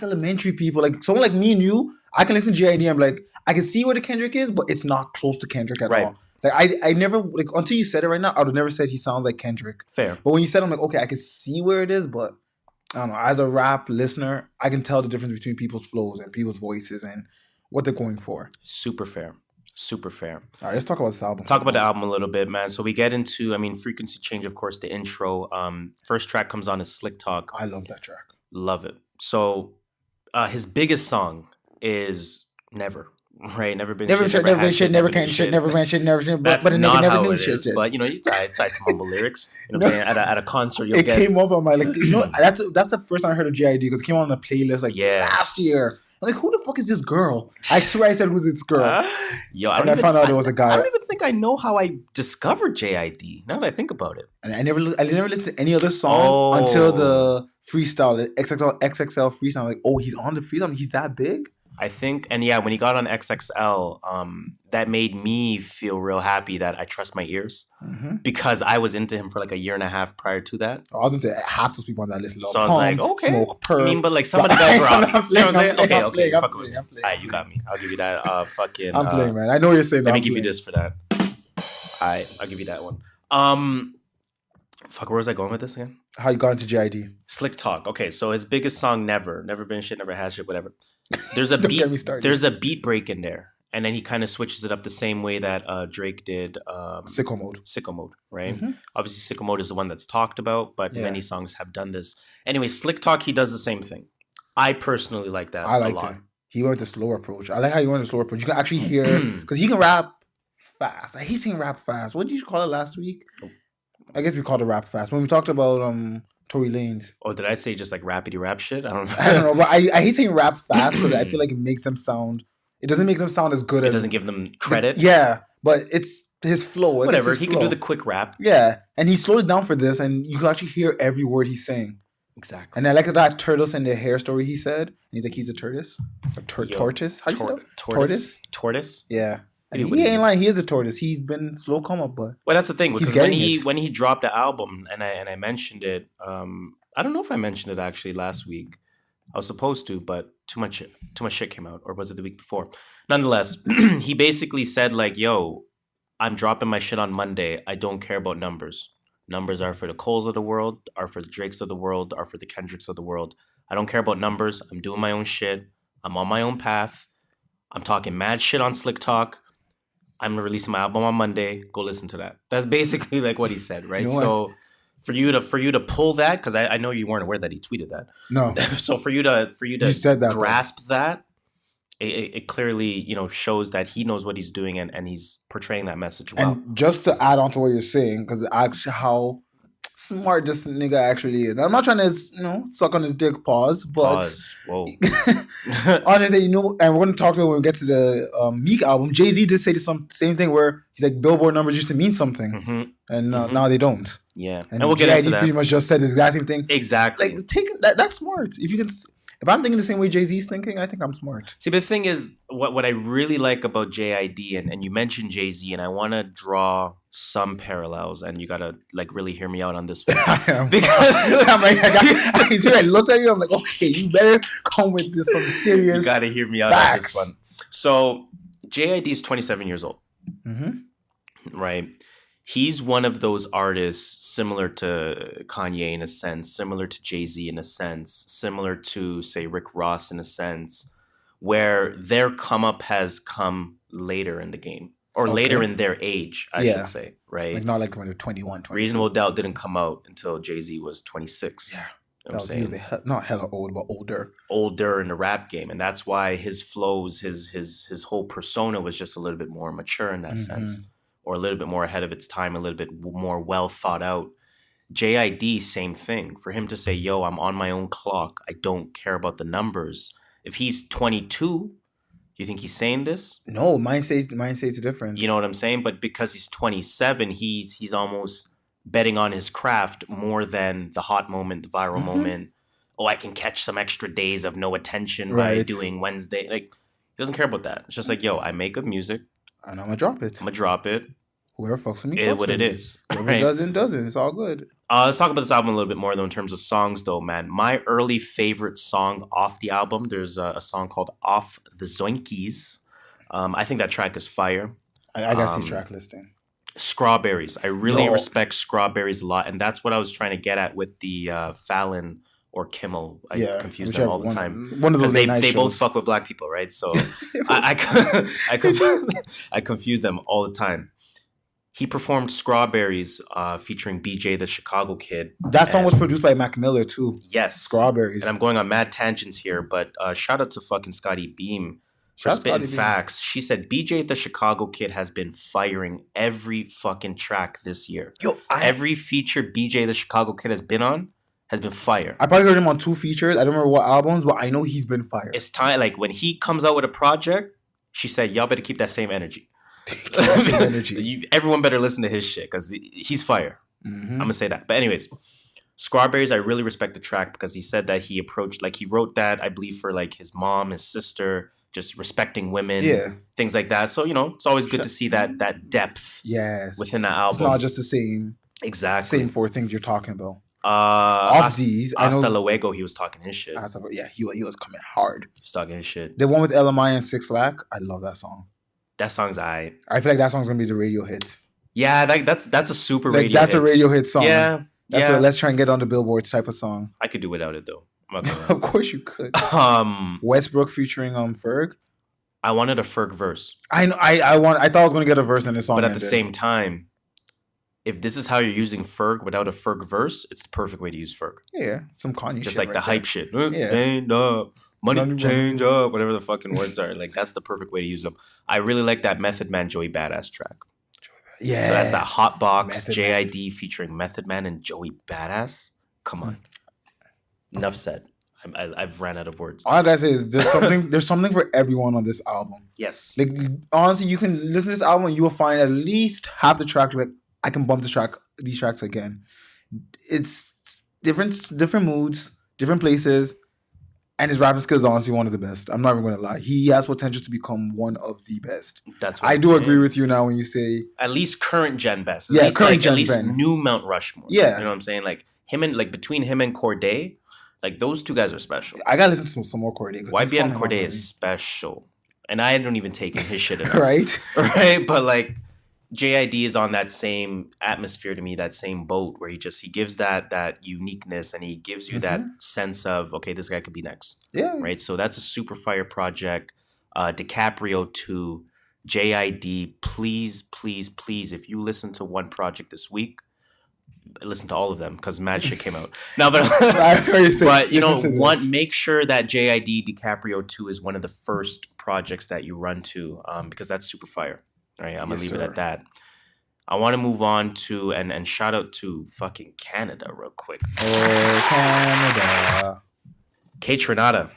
elementary people. Someone like me and you, I can listen to JID. I'm I can see where the Kendrick is, but it's not close to Kendrick at all. I never until you said it right now, I would have never said he sounds like Kendrick. Fair. But when you said it, I'm okay, I can see where it is, but I don't know. As a rap listener, I can tell the difference between people's flows and people's voices and what they're going for. Super fair. Super fair. All right, let's talk about this album. Talk about the album a little bit, man. So we get into, Frequency Change, of course, the intro. First track comes on is Slick Talk. I love that track. Love it. So his biggest song is Never. Right, never been shit, never been shit, never can shit, never been shit, never shit. But a nigga never knew shit. But you tied to mumble lyrics. You know what I'm saying? At a concert, you'll get. It came up on my that's the first time I heard of JID because it came on a playlist last year. I'm who the fuck is this girl? I swear I said who's this girl. I found out it was a guy. I don't even think I know how I discovered JID. Now that I think about it, and I never listened to any other song until the freestyle, the XXL freestyle. He's on the freestyle. He's that big. I think, and yeah, when he got on XXL, that made me feel real happy that I trust my ears because I was into him for a year and a half prior to that. I was into half those people on that list. So I was like, okay. Smoke, perp, but some of the guys were off. You know what I'm saying? Okay, fuck with me. All right, you got me. I'll give you that. Fucking. I'm playing, man. I know what you're saying. Let me give you this for that. All right, I'll give you that one. Fuck, where was I going with this again? How you got into JID? Slick Talk. Okay, so his biggest song, Never been shit, never has shit, whatever. There's a beat break in there, and then he kind of switches it up the same way that Drake did. Sicko Mode, right? Mm-hmm. Obviously, Sicko Mode is the one that's talked about, but many songs have done this. Anyway, Slick Talk, he does the same thing. I personally like that. I liked it. He went with the slower approach. I like how he went with the slower approach. You can actually hear because he can rap fast. He's saying rap fast. What did you call it last week? I guess we called it rap fast when we talked about Tory Lanez. Oh, did I say just rapidy rap shit? I don't know. I don't know, but I hate saying rap fast because I feel like it makes them sound. It doesn't make them sound as good. It doesn't give them credit. Yeah, but it's his flow. Whatever, he can do the quick rap. Yeah, and he slowed it down for this, and you can actually hear every word he's saying. Exactly. And I like that tortoise and the hair story he said. And he's like, he's a tortoise. Tortoise? How do you say that? Tortoise? Tortoise? Yeah. And he ain't lying. He is a tortoise. He's been slow come up, but well, that's the thing because when he dropped the album and I mentioned it, I don't know if I mentioned it actually last week. I was supposed to, but too much shit came out, or was it the week before? Nonetheless, he basically said "Yo, I'm dropping my shit on Monday. I don't care about numbers. Numbers are for the Coles of the world, are for the Drakes of the world, are for the Kendricks of the world. I don't care about numbers. I'm doing my own shit. I'm on my own path. I'm talking mad shit on Slick Talk. I'm releasing my album on Monday. Go listen to that. That's basically what he said, right? So for you to pull that, because I know you weren't aware that he tweeted that. No. So for you to grasp that, it clearly shows that he knows what he's doing and he's portraying that message well. And just to add on to what you're saying, because actually how smart this nigga actually is. I'm not trying to, suck on his dick, pause, but Pause. Whoa. honestly, and we're going to talk about when we get to the Meek album. Jay-Z did say the same thing where he's like, Billboard numbers used to mean something, and now they don't. Yeah, and we'll get JID into that. Pretty much just said the exact same thing. Exactly. Like, take that's smart. If I'm thinking the same way Jay-Z's thinking, I think I'm smart. See, but the thing is, what I really like about JID, and you mentioned Jay-Z, and I want to draw some parallels, and you got to, like, really hear me out on this one. Because I'm like, I looked at you, I'm like, okay, you better come with some serious You got to hear me out facts. on this one. So, JID is 27 years old, right? He's one of those artists similar to Kanye in a sense, similar to Jay-Z in a sense, similar to, say, Rick Ross in a sense, where their come up has come later in the game, or later in their age, I should say, right? Like not like when they're 21, 22. Reasonable Doubt didn't come out until Jay-Z was 26. Yeah. You know what I'm saying? He was not hella old, but older. Older in the rap game. And that's why his flows, his whole persona was just a little bit more mature in that sense. Or a little bit more ahead of its time, a little bit more well thought out. JID, same thing. For him to say, yo, I'm on my own clock. I don't care about the numbers. If he's 22, you think he's saying this? No, mine states different. You know what I'm saying? But because he's 27, he's almost betting on his craft more than the hot moment, the viral moment. Oh, I can catch some extra days of no attention by doing Wednesday. Like, he doesn't care about that. It's just like, yo, I make good music. And I'm going to drop it. Whoever fucks with me, fucks what it is. Whoever doesn't. It's all good. Let's talk about this album a little bit more, though, in terms of songs, though, man. My early favorite song off the album, there's a song called Off the Zoinkies. I think that track is fire. I got to see track listing. Strawberries. I really respect Strawberries a lot, and that's what I was trying to get at with the Fallon or Kimmel. I confuse them all the time. One of those they both fuck with black people, right? So I confuse them all the time. He performed Strawberries featuring BJ the Chicago Kid. That song was produced by Mac Miller too. Yes. Strawberries. And I'm going on mad tangents here, but shout out to fucking Scotty Beam for spitting facts. She said BJ the Chicago Kid has been firing every fucking track this year. Every feature BJ the Chicago Kid has been on has been fire. I probably heard him on 2 features. I don't remember what albums, but I know he's been fire. It's time, like when he comes out with a project, she said, y'all better keep that same energy. Everyone better listen to his shit because he's fire. I'm gonna say that. But anyways, Strawberries, I really respect the track because he said that he approached, like he wrote that, I believe, for like his mom, his sister, just respecting women, things like that. So, it's always good to see that depth within the album. It's not just the same. Exactly. Same 4 things you're talking about. Off these, Hasta Luego, he was talking his shit. He was coming hard. He was talking his shit. The one with LMI and 6 Lack, I love that song. That song's I feel like that song's gonna be the radio hit. Yeah, that's a super radio hit. That's a radio hit song. Yeah. That's a let's try and get on the Billboard type of song. I could do without it though. Of course you could. Westbrook featuring Ferg. I wanted a Ferg verse. I thought I was gonna get a verse in this song. But at the same time, if this is how you're using Ferg without a Ferg verse, it's the perfect way to use Ferg. Yeah, some Kanye just shit like right the there. hype shit. Ain't up. Money change up, whatever the fucking words are. Like, that's the perfect way to use them. I really like that Method Man Joey Badass track. Yeah. So that's that Hot Box JID featuring Method Man and Joey Badass. Come on. Enough said. I've ran out of words. All I gotta say is there's something for everyone on this album. Yes. Like, honestly, you can listen to this album and you will find at least half the track. Like, I can bump these tracks again. It's different moods, different places. And his rapping skills are honestly one of the best. I'm not even going to lie. He has potential to become one of the best. That's what I do agree with you now when you say... At least current gen best. At least new Mount Rushmore. Yeah. You know what I'm saying? Like, between him and Corday, like, those two guys are special. I got to listen to some more Corday. YBN Corday is special. And I don't even take his shit enough. Right? Right? But, like... JID is on that same atmosphere to me, that same boat where he gives that uniqueness and he gives you that sense of, okay, this guy could be next. Yeah. Right. So that's a super fire project. DiCaprio 2, JID, please, if you listen to one project this week, listen to all of them because mad shit came out. No, but make sure that JID DiCaprio 2 is one of the first projects that you run to because that's super fire. Right, I'm gonna leave it at that. I want to move on to and shout out to fucking Canada real quick. Oh, Canada. Kate Renata.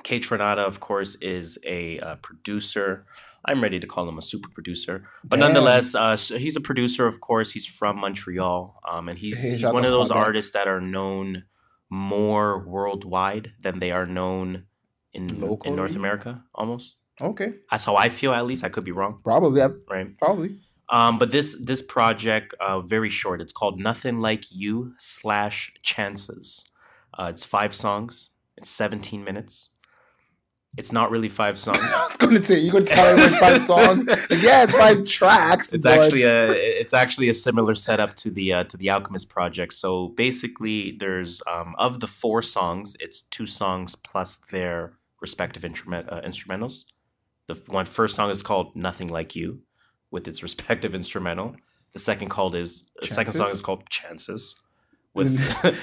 Kate Renata, of course, is a producer. I'm ready to call him a super producer, but Damn. nonetheless, so he's a producer. Of course, he's from Montreal, and he's shout one to of those Quebec. artists that are known more worldwide than they are known in Locally? North America. Almost. Okay. That's how I feel. At least I could be wrong. Probably. Right. Probably. But this project, very short. It's called Nothing Like You / Chances. It's 5 songs. It's 17 minutes. It's not really 5 songs. I was going to say, you're going to tell me it's 5 songs? Yeah, it's 5 tracks. It's actually a similar setup to the Alchemist project. So basically, there's of the 4 songs, it's 2 songs plus their respective instrumentals. The first song is called Nothing Like You, with its respective instrumental. The second song is called Chances, with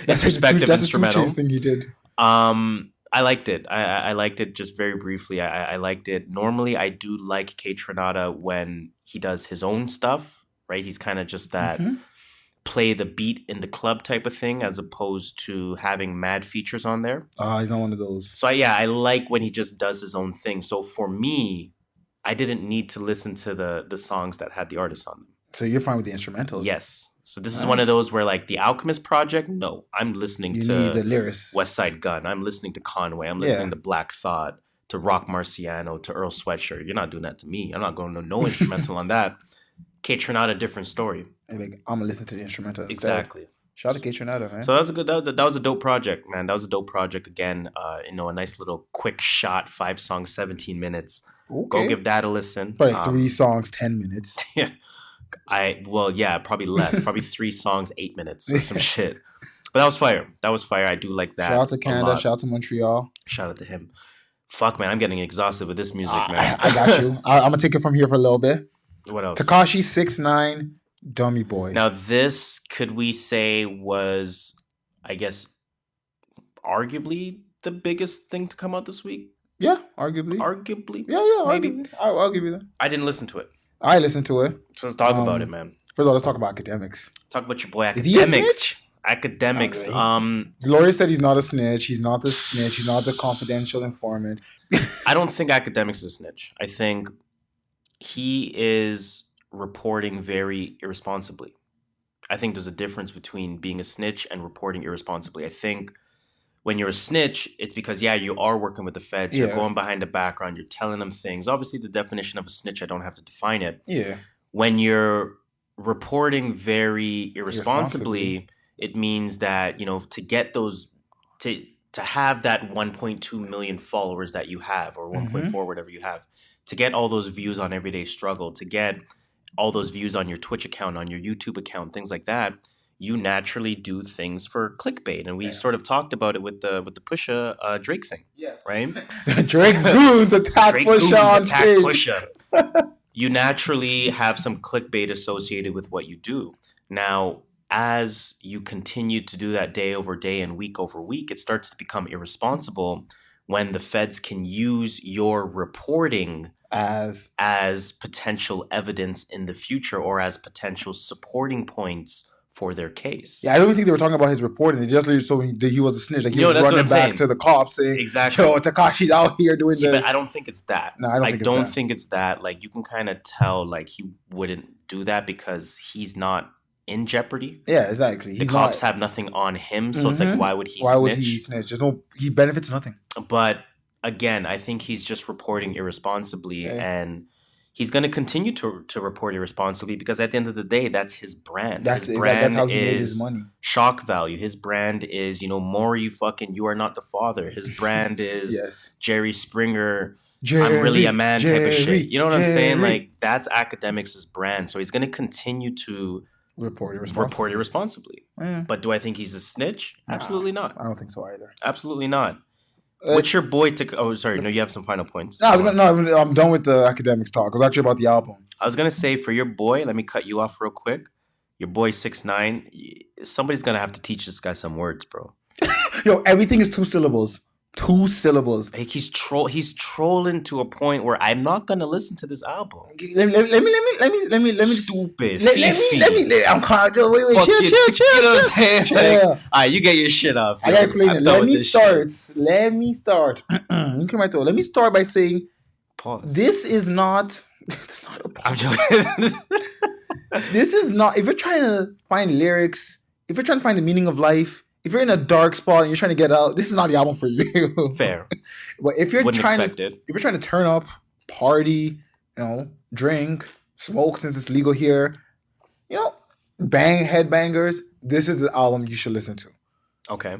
its respective instrumental. That's the thing you did. I liked it. I liked it just very briefly. I liked it. Normally, I do like Kate Renata when he does his own stuff, right? He's kind of just that play the beat in the club type of thing, as opposed to having mad features on there. He's not one of those. So I like when he just does his own thing. So for me, I didn't need to listen to the songs that had the artists on them. So you're fine with the instrumentals? Yes. So this is one of those where, like, the Alchemist project, no, I'm listening you to need the lyrics. West Side Gun. I'm listening to Conway. I'm listening to Black Thought, to Rock Marciano, to Earl Sweatshirt. You're not doing that to me. I'm not going to no instrumental on that. Kate Renata, different story. I'm going to listen to the instrumental instead. Exactly. Shout out to Kate Renata, man. So that was a dope project, man. That was a dope project. Again, a nice little quick shot, 5 songs, 17 minutes. Okay. Go give that a listen. Probably 3 songs, 10 minutes. Yeah. Probably less. Probably 3 songs, 8 minutes or some shit. But that was fire. I do like that. Shout out to Canada. Shout out to Montreal. Shout out to him. Fuck, man. I'm getting exhausted with this music, man. I got you. I'm going to take it from here for a little bit. What else? Tekashi 6ix9ine, Dummy Boy. Now, this, could we say, was, I guess, arguably the biggest thing to come out this week? Yeah, arguably. Yeah, maybe. Arguably. I'll give you that. I didn't listen to it. I listened to it. So let's talk about it, man. First of all, let's talk about academics. Talk about your boy, Is he a Academics. snitch? Academics. Gloria said he's not a snitch. He's not the snitch. He's not the confidential informant. I don't think Academics is a snitch. I think he is reporting very irresponsibly. I think there's a difference between being a snitch and reporting irresponsibly. I think when you're a snitch, it's because, you are working with the feds. You're going behind the background. You're telling them things. Obviously, the definition of a snitch, I don't have to define it. Yeah. When you're reporting very irresponsibly, it means that, to get those, to have that 1.2 million followers that you have, or 1.4, whatever you have, to get all those views on Everyday Struggle, to get all those views on your Twitch account, on your YouTube account, things like that, you naturally do things for clickbait. And we sort of talked about it with the Pusha Drake thing. Yeah. Right? Drake's goons attack Pusha on stage. Pusha. You naturally have some clickbait associated with what you do. Now, as you continue to do that day over day and week over week, it starts to become irresponsible when the feds can use your reporting as potential evidence in the future, or as potential supporting points for their case. Yeah, I don't think they were talking about his reporting. They just so he was a snitch. Like, he was running back saying to the cops saying, exactly, yo, Tekashi's out here doing this. But I don't think it's that. No, I don't think it's that. Like, you can kind of tell, like, he wouldn't do that because he's not in jeopardy. Yeah, exactly. The cops have nothing on him, so it's like, why would he snitch? Why would he snitch? He benefits nothing. But again, I think he's just reporting irresponsibly, and he's going to continue to report irresponsibly, because at the end of the day, that's his brand. His brand how he made his money. Shock value. His brand is, Maury fucking You Are Not the Father. His brand is Jerry Springer. I'm really a man type of shit. You know what I'm saying? Like, that's Academics' brand. So he's going to continue to report irresponsibly. Yeah. But do I think he's a snitch? Absolutely not. I don't think so either. Absolutely not. What's your boy oh, sorry. No, you have some final points. I'm done with the Academics talk. It was actually about the album. I was going to say, for your boy, let me cut you off real quick. Your boy 6ix9ine, somebody's going to have to teach this guy some words, bro. Yo, everything is 2 syllables. 2 syllables. Like he's trolling to a point where I'm not gonna listen to this album. Let me. Stupid. Let me. I'm caught. Wait. Chill. You know what I'm saying? Chill. Like, all right, you get your shit off. I gotta explain it. Let me start. Shit. Let me start. Let me start by saying, Pause. this is not. It's not a pause. I'm joking. This is not. If you're trying to find lyrics, if you're trying to find the meaning of life, if you're in a dark spot and you're trying to get out, this is not the album for you. Fair. But if you're trying if you're trying to turn up, party, drink, smoke since it's legal here, bang headbangers, this is the album you should listen to. Okay.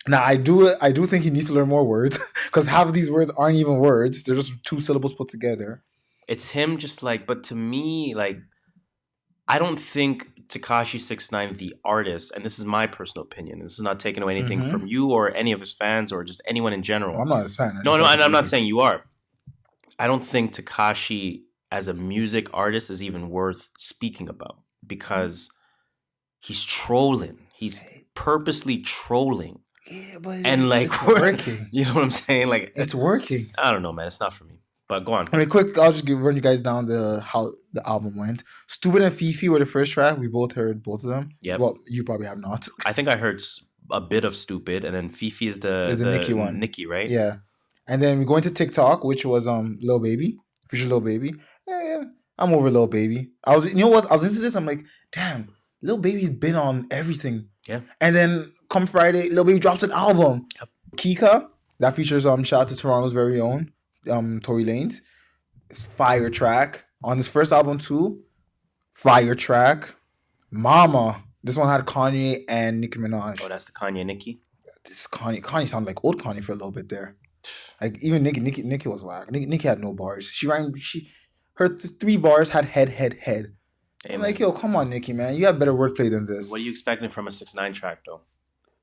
Now I do think he needs to learn more words because half of these words aren't even words; they're just 2 syllables put together. It's him just like, but to me, like, I don't think Tekashi 6ix9ine, the artist, and this is my personal opinion, this is not taking away anything from you or any of his fans or just anyone in general. Well, I'm not his fan. No, and I'm not saying you are. I don't think Tekashi as a music artist is even worth speaking about because he's trolling. He's purposely trolling. Yeah, but and like it's working. You know what I'm saying? Like it's working. I don't know, man. It's not for me. But go on. I mean, quick. I'll just run you guys down how the album went. Stupid and Fifi were the first track. We both heard both of them. Yeah. Well, you probably have not. I think I heard a bit of Stupid, and then Fifi is the Nicki one. Nicki, right? Yeah. And then we go into TikTok, which was Lil Baby, feature Lil Baby. Yeah, I'm over Lil Baby. You know what? I was into this. I'm like, damn, Lil Baby's been on everything. Yeah. And then come Friday, Lil Baby drops an album. Yep. Kika, that features shout out to Toronto's very own Tory Lanez. It's fire track on his first album too. Fire track. Mama. This one had Kanye and Nicki Minaj. Oh, that's the Kanye Nicki. This Kanye sounded like old Kanye for a little bit there. Like even Nicki was whack. Nicki had no bars. Her 3 bars had head. Hey, I'm like, yo, come on, Nicki, man. You have better wordplay than this. What are you expecting from a 6ix9ine track, though?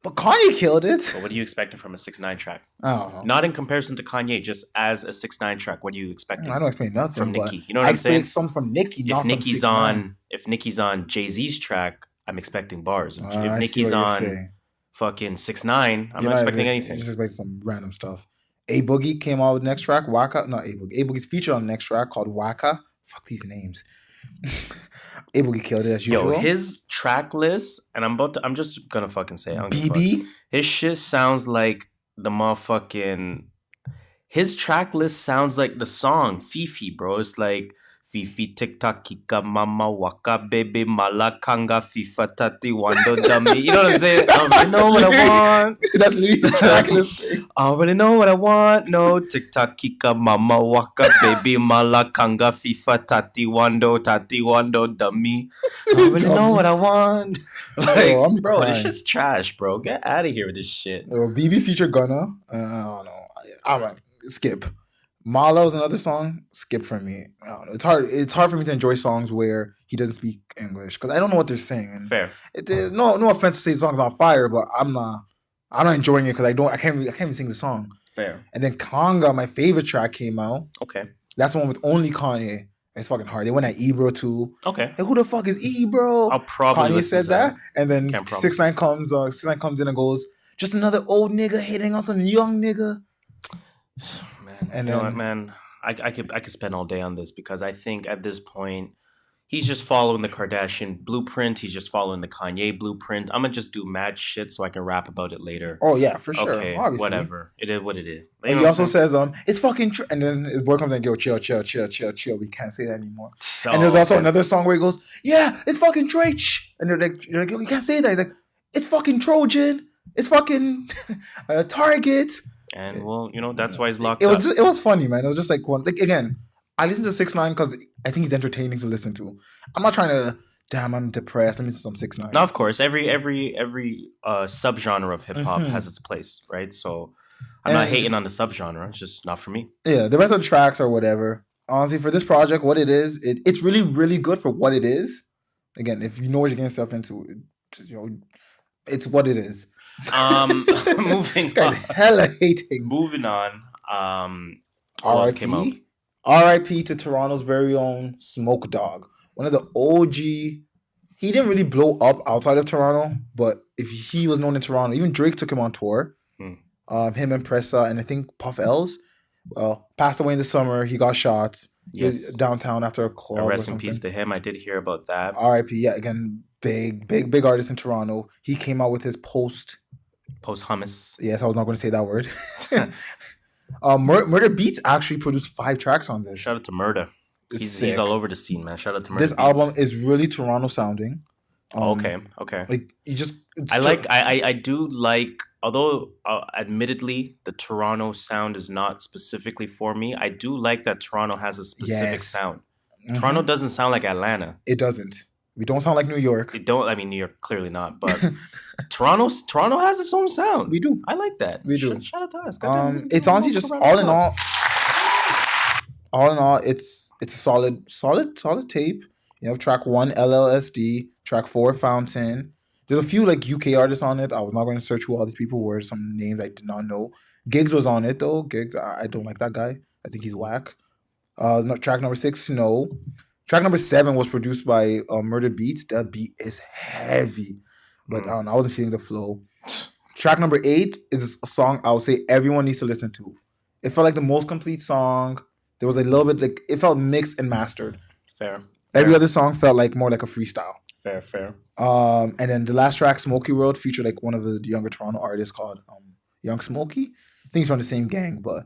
But Kanye killed it. But what are you expecting from a 6ix9ine track? I don't know. Not in comparison to Kanye, just as a 6ix9ine track. What are you expecting? I don't expect nothing from Nicki. You know what I'm saying? I expect something from Nicki, not from 6ix9ine. If Nicki's on Jay-Z's track, I'm expecting bars. If Nicki's on fucking 6ix9ine, I'm not expecting anything. Just expect some random stuff. A Boogie came out with next track, Waka. Not A Boogie. A Boogie's featured on the next track called Waka. Fuck these names. A Boogie killed it as usual. Yo, his track list, and I'm just gonna fucking say it. BB? His shit sounds like the motherfucking. His track list sounds like the song Fifi, bro. It's like Fifi TikTok Kika Mama Waka Baby Malakanga FIFA Tati Wando Dummy. You know what I'm saying? I already know what I want. That's literally the track list. I already know what I want. No TikTok Kika Mama Waka Baby Malakanga FIFA Tati Wando Dummy. I already know what I want. Like, bro, this shit's trash, bro. Get out of here with this shit. BB featured Gunna. I don't know. All right, skip. Malo is another song. Skip for me. I don't know. It's hard for me to enjoy songs where he doesn't speak English because I don't know what they're saying. And fair. No offense to say the song's on fire, but I'm not enjoying it because I can't even sing the song. Fair. And then Conga, my favorite track, came out. Okay. That's the one with only Kanye. It's fucking hard. They went at Ebro too. Okay. Like, who the fuck is Ebro? I'll probably Kanye said that, and then 6ix9ine comes. 6ix9ine comes in and goes, "Just another old nigga hitting on some young nigga." Man, and you know what, man? I could spend all day on this because I think at this point he's just following the Kardashian blueprint. He's just following the Kanye blueprint. I'm gonna just do mad shit so I can rap about it later. Oh yeah, for sure. Okay, obviously. Whatever. It is what it is. He also says, it's fucking true. And then his boy comes and goes, chill. We can't say that anymore. So, and there's also another song where he goes, yeah, it's fucking Troich. And they're like, you can't say that. He's like, it's fucking Trojan. It's fucking Target. And well, that's why he's locked up. It was funny, man. It was just like again, I listen to 6ix9ine because I think he's entertaining to listen to. I'm not trying to. Damn, I'm depressed. Let me listen to some 6ix9ine. Now, of course, every subgenre of hip hop has its place, right? So I'm not hating on the subgenre. It's just not for me. Yeah, the rest of the tracks or whatever. Honestly, for this project, what it is, it's really, really good for what it is. Again, if you know what you're getting yourself into, it's what it is. Moving on. Hella hating. Moving on. R.I.P. R.I.P. to Toronto's very own Smoke Dogg. One of the OG. He didn't really blow up outside of Toronto, but if he was known in Toronto, even Drake took him on tour. Him and Pressa, and I think Puff Els. Well, passed away in the summer. He got shot. He was Yes. downtown after a club or Rest in something. peace to him. I did hear about that. R.I.P. Yeah, again, big artist in Toronto. He came out with his post. Post hummus. Yes, I was not going to say that word. Murder Beats actually produced 5 tracks on this. Shout out to Murda. It's He's sick. all over the scene, man. Shout out to Murda. This Beats. album is really Toronto sounding. Okay. Like you just, I do like, although admittedly the Toronto sound is not specifically for me. I do like that Toronto has a specific Yes. sound. Mhm. Toronto doesn't sound like Atlanta. It doesn't. We don't sound like New York. It don't. I mean, New York clearly not, but Toronto has its own sound. We do. I like that. We do. Shout out to us. Goddamn, It's honestly just all in all, it's a solid tape. You know, track 1 LLSD, track 4 Fountain. There's a few like UK artists on it. I was not going to search who all these people were. Some names I did not know. Giggs was on it though. Giggs, I don't like that guy. I think he's whack. Track number 6, Snow. Track number 7 was produced by Murder Beats. That beat is heavy, but I don't know, I wasn't feeling the flow. Track number 8 is a song I would say everyone needs to listen to. It felt like the most complete song. There was a little bit like it felt mixed and mastered. Fair. Every other song felt like more like a freestyle. Fair. And then the last track, Smokey World, featured like one of the younger Toronto artists called Young Smokey. I think he's from the same gang, but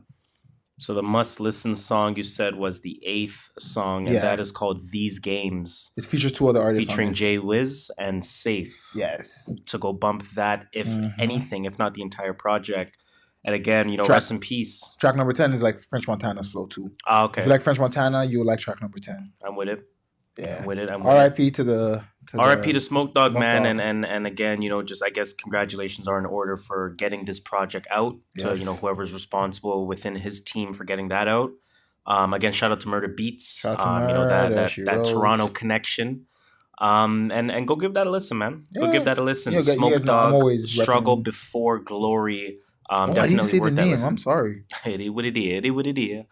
So the must-listen song you said was the 8th song, and Yeah. that is called "These Games," it features 2 other artists featuring on it. Jay Wiz and Safe. Yes. To go bump that, if Mhm. anything, if not the entire project. And again, you know, Track- rest in peace. Track number 10 is like French Montana's flow too. Ah, If okay, you like French Montana, you will like track number 10. I'm with it. Yeah. I'm with it. R.I.P. to the R.I.P. to Smoke Dogg, Smoke man, Dogg. and again, you know, just I guess congratulations are in order for getting this project out to Yes. you know whoever's responsible within his team for getting that out. Again, shout out to Murder Beats. Shout out to You know Murder, that she that wrote. Toronto connection. And go give that a listen, man. Go Yeah. give that a listen. You guys- you Smoke guys know I'm Dogg, always struggle repping- before glory. I didn't Definitely say the worth that name. listen. I'm sorry. It is what it is. It is what it is.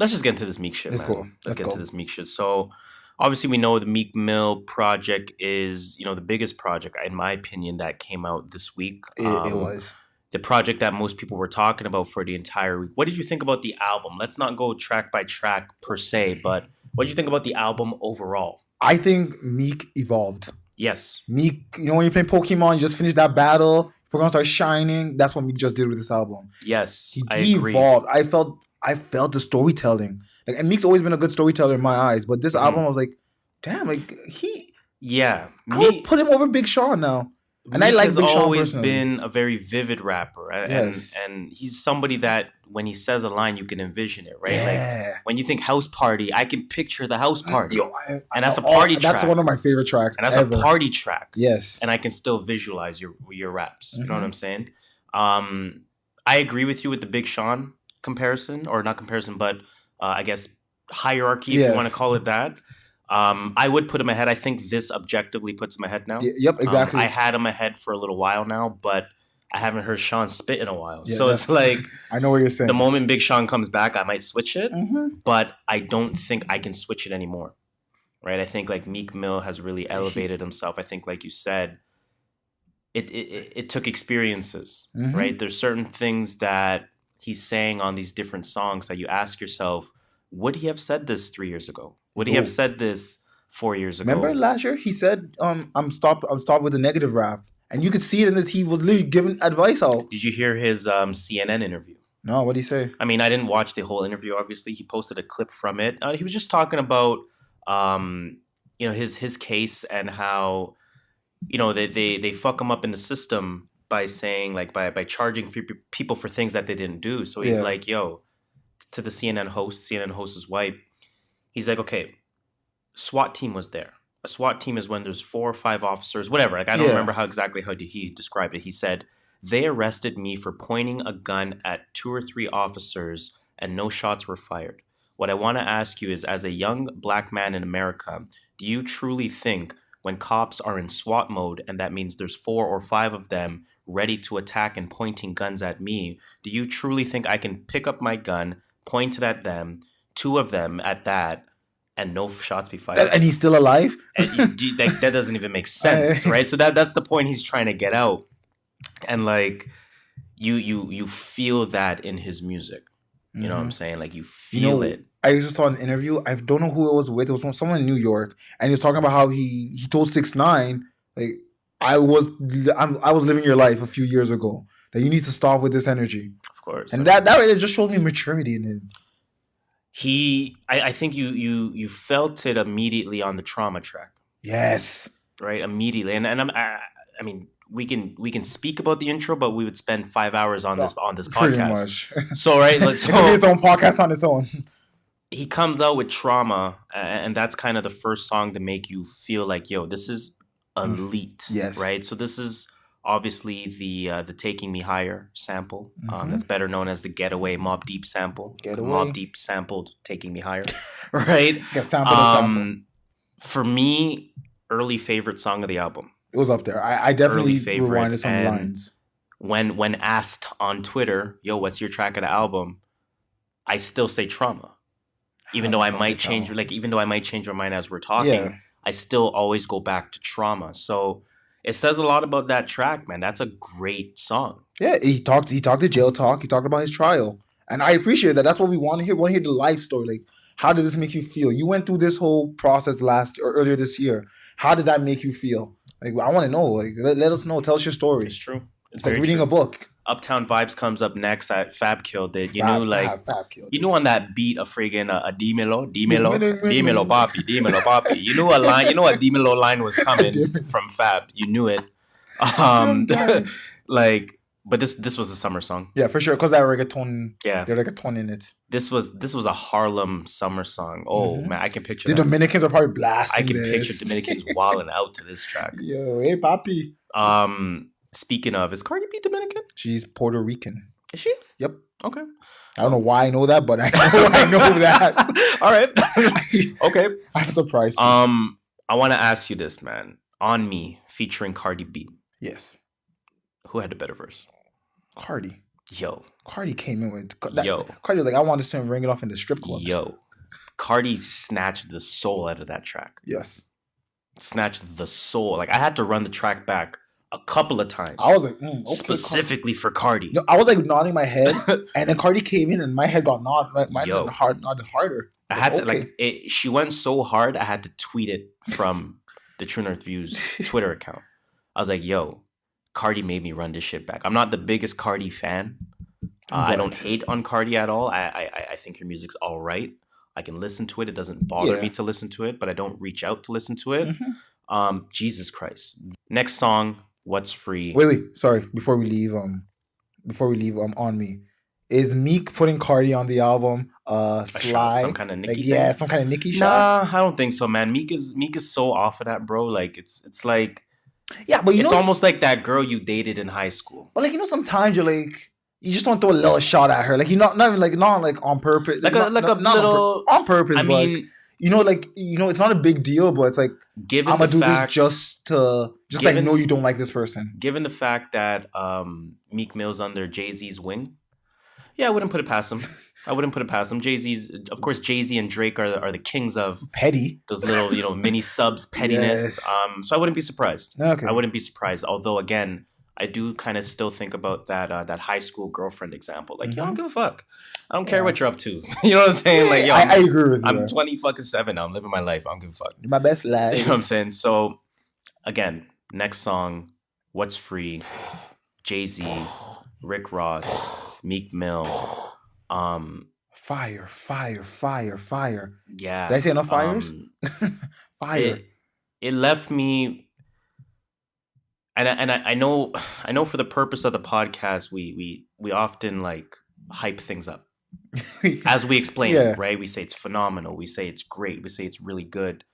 Let's just get into this Meek shit, Let's man. go. Let's Let's get go. into this Meek shit. So, obviously, we know the Meek Mill project is, you know, the biggest project, in my opinion, that came out this week. It was. The project that most people were talking about for the entire week. What did you think about the album? Let's not go track by track per se, but what did you think about the album overall? I think Meek evolved. Yes. Meek, you know, when you're playing Pokemon, you just finished that battle. Pokemon start shining. That's what Meek just did with this album. Yes. I He agree. evolved. I felt the storytelling. Like, and Meek's always been a good storyteller in my eyes, but this Mhm. album, I was like, damn, like Yeah. I would put him over Big Sean now. And I Meek like has Big Sean always personally. been a very vivid rapper, and, Yes. and he's somebody that when he says a line, you can envision it, right? Like Yeah. when you think house party, I can picture the house party, Yo, and that's a party track. That's one of my favorite tracks. and that's ever. a party track, Yes. and I can still visualize your raps. You know what Mhm. I'm saying? I agree with you with the Big Sean comparison, or not comparison, but I guess hierarchy, if you want to Yes. call it that. I would put him ahead. I think this objectively puts him ahead now. Yep, exactly. I had him ahead for a little while now, but I haven't heard Sean spit in a while. Yeah, So it's like I know what you're saying. the moment Big Sean comes back, I might switch it, Mhm. but I don't think I can switch it anymore. Right? I think like Meek Mill has really elevated himself. I think, like you said, it took experiences, Mhm. right? There's certain things that he's saying on these different songs that you ask yourself, would he have said this 3 years ago? Would he have No. said this 4 years ago? Remember last year he said, I'm stopped with the negative rap. And you could see it in that he was literally giving advice out. Did you hear his CNN interview? No, what did he say? I mean, I didn't watch the whole interview. Obviously, he posted a clip from it. He was just talking about, you know, his case and how, you know, they fuck him up in the system by saying like by charging people for things that they didn't do. So he's Yeah. like, yo, to the CNN host's wife, he's like, okay, SWAT team was there. A SWAT team is when there's 4 or 5 officers, whatever. Like I don't Yeah. remember how he described it. He said, they arrested me for pointing a gun at 2 or 3 officers and no shots were fired. What I want to ask you is, as a young black man in America, do you truly think when cops are in SWAT mode, and that means there's 4 or 5 of them ready to attack and pointing guns at me, do you truly think I can pick up my gun, point it at them, 2 of them at that, and no shots be fired? And he's still alive? That doesn't even make sense, right? So that's the point he's trying to get out. And like, you feel that in his music. You know what I'm saying? Like you feel it. I just saw an interview. I don't know who it was with. It was from someone in New York, and he was talking about how he told 6ix9ine, like, I was living your life a few years ago. That you need to stop with this energy. Of course. And that it just shows me maturity in him. I think you felt it immediately on the Trauma track. Yes. Right, immediately. And I mean, we can speak about the intro, but we would spend 5 hours on this podcast. Pretty much. So right, It could be its own podcast on its own. He comes out with Trauma, and that's kind of the first song to make you feel like, yo, this is elite. Yes. Right. So this is obviously the Taking Me Higher sample. That's better known as the Getaway Mobb Deep sample. Mobb Deep sampled Taking Me Higher. Right. Sample. For me, early favorite song of the album. It was up there. I definitely rewinded some lines. When asked on Twitter, yo, what's your track of the album? I still say Trauma. Even though I might change my mind as we're talking, I still always go back to Trauma. So it says a lot about that track, man. That's a great song. Yeah, he talked to jail talk. He talked about his trial. And I appreciate that. That's what we want to hear. We want to hear the life story. Like, how did this make you feel? You went through this whole process earlier this year. How did that make you feel? Like, I want to know. Like, let us know. Tell us your story. It's true. It's like reading a book. Uptown Vibes comes up next. Fab killed it. You knew on that beat a friggin' a dímelo papi, dímelo papi. You knew a line. You know a dímelo line was coming from Fab. You knew it. But this was a summer song. Yeah, for sure. Because that reggaeton. Yeah, there's reggaeton in it. This was a Harlem summer song. Oh man, I can picture the Dominicans are probably blasting. I can picture Dominicans wilding out to this track. Yo, hey papi. Speaking of, is Cardi B Dominican? She's Puerto Rican. Is she? Yep. Okay. I don't know why I know that, but I know that. All right. Okay. I'm surprised. I want to ask you this, man. On Me featuring Cardi B. Yes. Who had the better verse? Cardi. Yo. Cardi came in with Yo. Cardi was like, I want to see him ring it off in the strip clubs. Yo. Cardi snatched the soul out of that track. Yes. Snatched the soul. Like I had to run the track back a couple of times. I was like, okay, specifically for Cardi. No, I was like nodding my head, and then Cardi came in, and my head got nodded. Like, my head nodded harder. I had to she went so hard. I had to tweet it from the True North Views Twitter account. I was like, "Yo, Cardi made me run this shit back." I'm not the biggest Cardi fan. I don't hate on Cardi at all. I think her music's all right. I can listen to it. It doesn't bother me to listen to it, but I don't reach out to listen to it. Jesus Christ. Next song. What's Free? Wait. Sorry. Before we leave, On Me, is Meek putting Cardi on the album? Sly, some kind of Nicki. Some kind of Nicki shot. Nah, I don't think so, man. Meek is so off of that, bro. Like it's like, yeah, but it's almost like that girl you dated in high school. But like, sometimes you're like, you just want to throw a little shot at her, like you're not on purpose, like a little on purpose. I mean. It's not a big deal, but it's like, I'm gonna do this just like know you don't like this person. Given the fact that Meek Mill's under Jay-Z's wing, yeah, I wouldn't put it past him. Jay-Z and Drake are the kings of petty. Those little mini subs pettiness. Yes. So I wouldn't be surprised. Okay. I wouldn't be surprised. Although again, I do kind of still think about that high school girlfriend example. Like, yo, I don't give a fuck. I don't care what you're up to. You know what I'm saying? Like, yo, I agree with you. I'm 27 now. I'm living my life. I don't give a fuck. My best life. You know what I'm saying? So, again, next song, What's Free, Jay-Z, Rick Ross, Meek Mill. Fire. Yeah. Did I say enough fires? Fire. It left me... And I know for the purpose of the podcast, we often like hype things up. As we explain it, right? We say it's phenomenal. We say it's great. We say it's really good.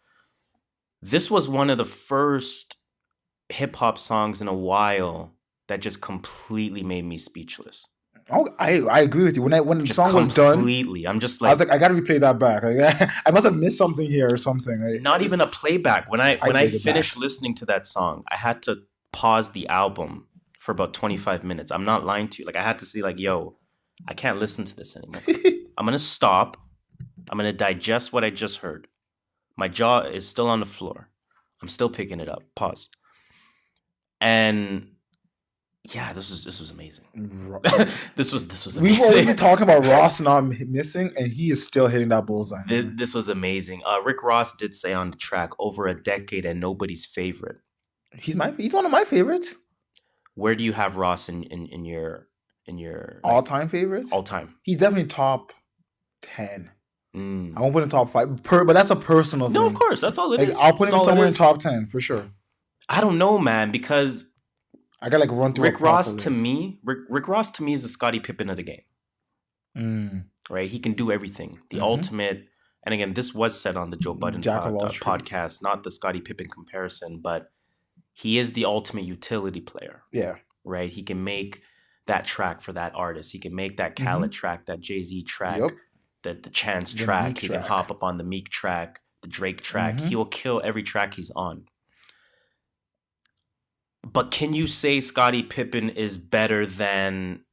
This was one of the first hip hop songs in a while that just completely made me speechless. Oh, I agree with you. When the song was done, completely, I'm just like, I was like, I gotta replay that back. Like, I must have missed something here or something. Not even a playback. When I finished listening to that song, I had to pause the album for about 25 minutes. I'm not lying to you. Like, I had to see, like, yo, I can't listen to this anymore. I'm going to stop. I'm going to digest what I just heard. My jaw is still on the floor. I'm still picking it up. Pause. And Yeah, this was amazing. Ro- This was We've already amazing. been talking about Ross not missing, and he is still hitting that bullseye. This was amazing. Rick Ross did say on the track, "Over a decade and nobody's favorite." He's one of my favorites. Where do you have Ross in your All-time favorites? all-time? He's definitely top 10. Mm. I won't put him top 5, but that's a personal No, thing. of course, that's all it is. I'll put him That's all it somewhere in is. top 10 for sure. I don't know, man, because I got run through Rick Ross to me is the Scottie Pippen of the game. Right? He can do everything. The ultimate. And again, this was said on the Joe Budden podcast, not the Scottie Pippen comparison, but he is the ultimate utility player. Yeah. Right? He can make that track for that artist. He can make that Khaled track, that Jay-Z track, the Chance track. He can hop up on the Meek track, the Drake track. He will kill every track he's on. But can you say Scottie Pippen is better than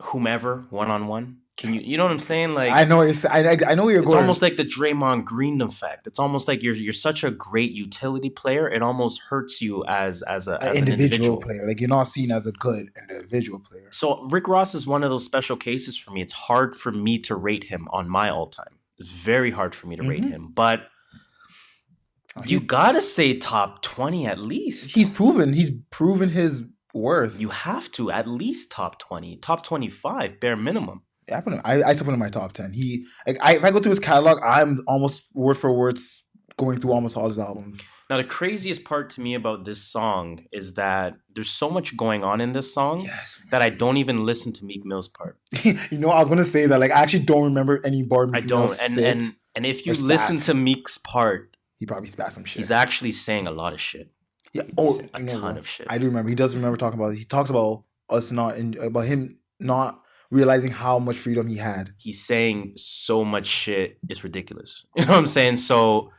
whomever one-on-one? Can you know what I'm saying? Like, I know what you're saying. I know where you're it's going. almost like the Draymond Green effect. It's almost like you're such a great utility player. It almost hurts you as an individual player. Like, you're not seen as a good individual player. So Rick Ross is one of those special cases for me. It's hard for me to rate him on my all-time. It's very hard for me to rate him. But you gotta say top 20 at least. He's proven his worth. You have to at least top 20, top 25, bare minimum. Yeah, I still put him in my top 10. If I go through his catalog, I'm almost word for word going through almost all his albums. Now, the craziest part to me about this song is that there's so much going on in this song that I don't even listen to Meek Mill's part. I was gonna say that. Like, I actually don't remember any bar Meek Mill spits. And if you listen to Meek's part, he probably spat some shit. He's actually saying a lot of shit. Yeah, a ton of shit. I do remember. He does remember talking about. He talks about about him not realizing how much freedom he had. He's saying so much shit. It's ridiculous. You know what I'm saying? So,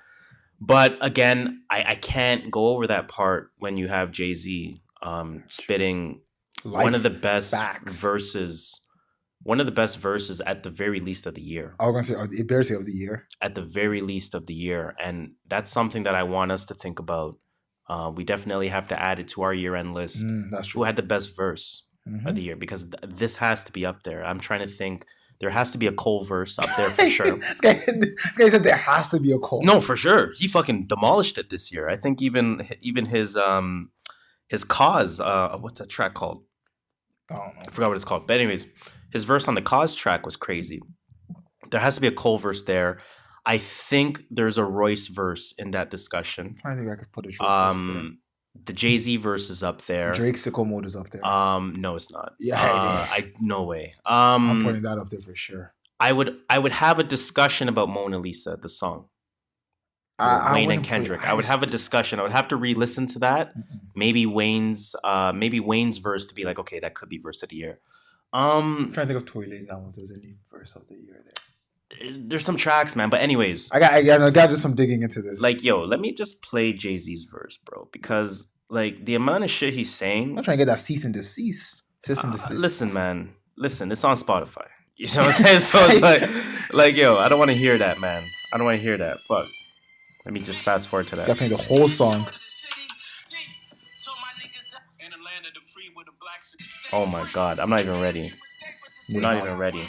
but again, I can't go over that part when you have Jay-Z spitting one of the best verses. One of the best verses at the very least of the year. I was going to say, it bears say of the year. At the very least of the year. And that's something that I want us to think about. We definitely have to add it to our year-end list. That's true. Who had the best verse of the year? Because this has to be up there. I'm trying to think. There has to be a Cole verse up there for sure. This guy said there has to be a Cole. No, for sure. He fucking demolished it this year. I think even his Cause, what's that track called? I don't know. I forgot what it's called. But anyways, his verse on the Cause track was crazy. There has to be a Cole verse there. I think there's a Royce verse in that discussion. I'm trying to think if I could put a Drake verse there. The Jay-Z verse is up there. Drake's Sicko Mode is up there. No, it's not. Yeah, it is. No way. I'm putting that up there for sure. I would have a discussion about Mona Lisa, the song. Wayne and Kendrick. I would have a discussion. I would have to re-listen to that. Maybe Wayne's verse to be like, okay, that could be verse of the year. I'm trying to think of Tory Lanez album. If there's any verse of the year there. There's some tracks, man. But anyways, I got to do some digging into this. Like, yo, let me just play Jay-Z's verse, bro, because like the amount of shit he's saying. I'm trying to get that cease and desist. Listen, man. Listen, it's on Spotify. You know what I'm saying? So it's like, yo, I don't want to hear that, man. I don't want to hear that. Fuck. Let me just fast forward to that. Got playing the whole song. Oh my god, I'm not even ready. I'm not even ready.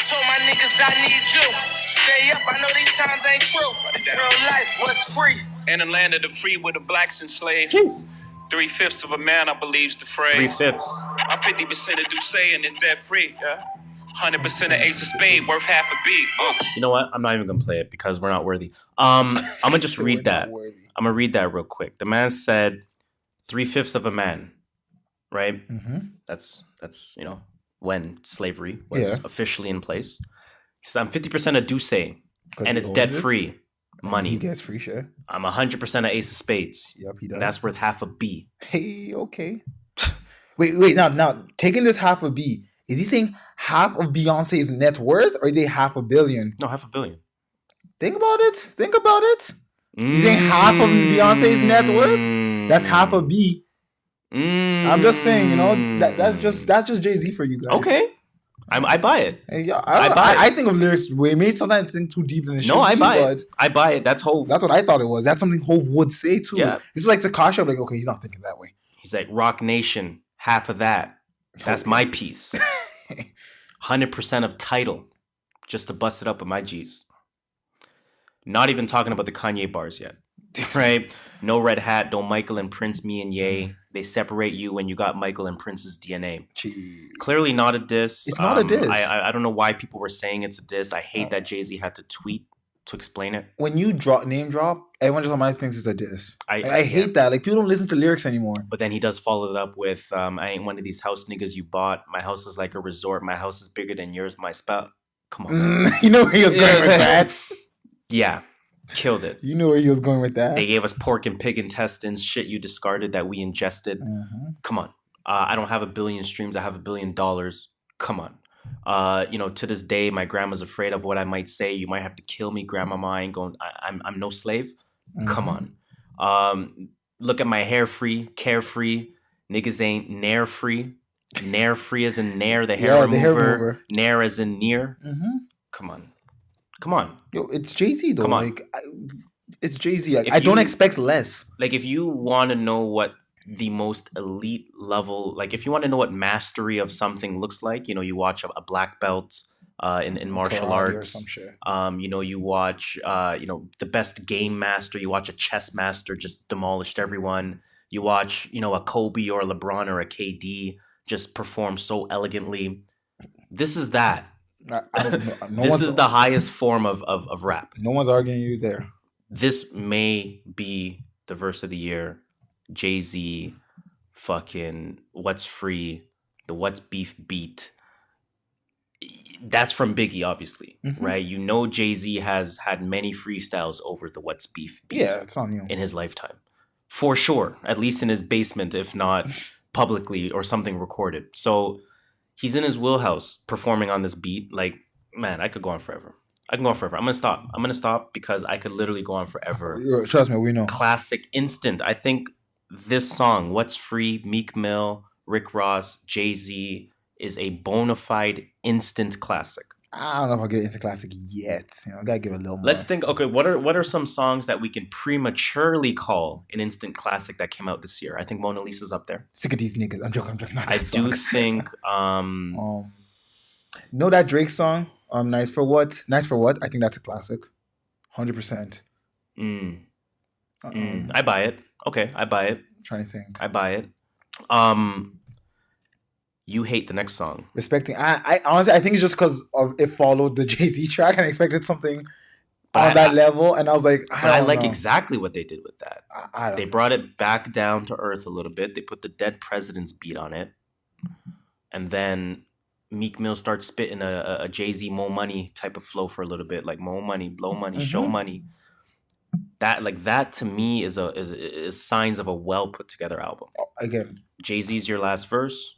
Told my niggas I need you. Stay up, I know these times ain't true. Real life was free. In the land of the free where the blacks enslaved. Jeez. 3/5 of a man, I believe's the phrase. 3/5. I'm 50% of Duce and it's debt free. Yeah. 100% of Ace of Spade worth half a beat. You know what? I'm not even gonna play it because we're not worthy. I'm gonna just read that. I'm gonna read that real quick. The man said 3/5 of a man, right? Mm-hmm. That's when slavery was officially in place. He said, I'm 50% of Duce, and it's debt free money. He gets free shit. I'm 100% of Ace of Spades. Yep, he does. And that's worth half a B. Hey, okay. wait. Now, taking this half a B, is he saying half of Beyonce's net worth, or is he $500 million? No, $500 million. Think about it. He's saying half of Beyonce's net worth. That's half a B. I'm just saying, that's just Jay-Z for you guys. Okay. I buy it. Hey, yeah, I buy it. I think of lyrics way. Maybe sometimes I think too deep in the shit. No, I buy it. I buy it. That's Hove. That's what I thought it was. That's something Hove would say too. Yeah. It's like Takashi. I'm like, okay, he's not thinking that way. He's like, Rock Nation, half of that. That's my piece. 100% of title, just to bust it up with my G's. Not even talking about the Kanye bars yet, right? No red hat, don't Michael and Prince, me and Ye. They separate you when you got Michael and Prince's DNA. Jeez. Clearly not a diss. It's not a diss. I don't know why people were saying it's a diss. I hate that Jay-Z had to tweet to explain it. When you name drop, everyone just automatically thinks it's a diss. I hate that. Like, people don't listen to lyrics anymore. But then he does follow it up with, I ain't one of these house niggas you bought. My house is like a resort. My house is bigger than yours. My spell. Come on. You know where he was going with that? Yeah. Killed it. You know where he was going with that? They gave us pork and pig intestines, shit you discarded that we ingested. Mm-hmm. Come on. I don't have 1 billion streams. I have $1 billion. Come on. To this day, my grandma's afraid of what I might say. You might have to kill me, grandmama. I'm no slave. Mm-hmm. Come on. Look at my hair free, carefree. Niggas ain't nair free. Nair free as in nair, the hair remover. The hair remover. Nair as in near. Mm-hmm. Come on. Yo, it's Jay-Z though. Come on. Like, it's Jay-Z. I don't expect less. Like, if you want to know what the most elite level, like if you want to know what mastery of something looks like, you watch a black belt in martial arts. Or some shit. You watch the best game master. You watch a chess master just demolished everyone. You watch a Kobe or a LeBron or a KD just perform so elegantly. This is that. This is the highest form of rap. No one's arguing you there. This may be the verse of the year. Jay-Z, fucking What's Free, the What's Beef beat. That's from Biggie, obviously, right? Jay-Z has had many freestyles over the What's Beef beat. Yeah, it's on you. In his lifetime. For sure. At least in his basement, if not publicly or something recorded. So he's in his wheelhouse performing on this beat. Like, man, I could go on forever. I'm going to stop because I could literally go on forever. Trust me, we know. Classic, instant. I think this song, What's Free, Meek Mill, Rick Ross, Jay-Z, is a bona fide instant classic. I don't know if I'll get instant classic yet. I gotta give it a little more. Let's think, okay, what are some songs that we can prematurely call an instant classic that came out this year? I think Mona Lisa's up there. Sick of these niggas. I'm joking. I do think know that Drake song, Nice for What? I think that's a classic. 100%. I buy it. Okay, I buy it. I'm trying to think. I buy it. You hate the next song. Respecting. I honestly, I think it's just because it followed the Jay-Z track and I expected something on that level. And I was like, I like exactly what they did with that. They brought it back down to earth a little bit. They put the Dead President's beat on it. And then Meek Mill starts spitting a Jay-Z Mo Money type of flow for a little bit. Like Mo Money, blow money, show money. That to me is signs of a well put together album. Again, Jay-Z's your last verse.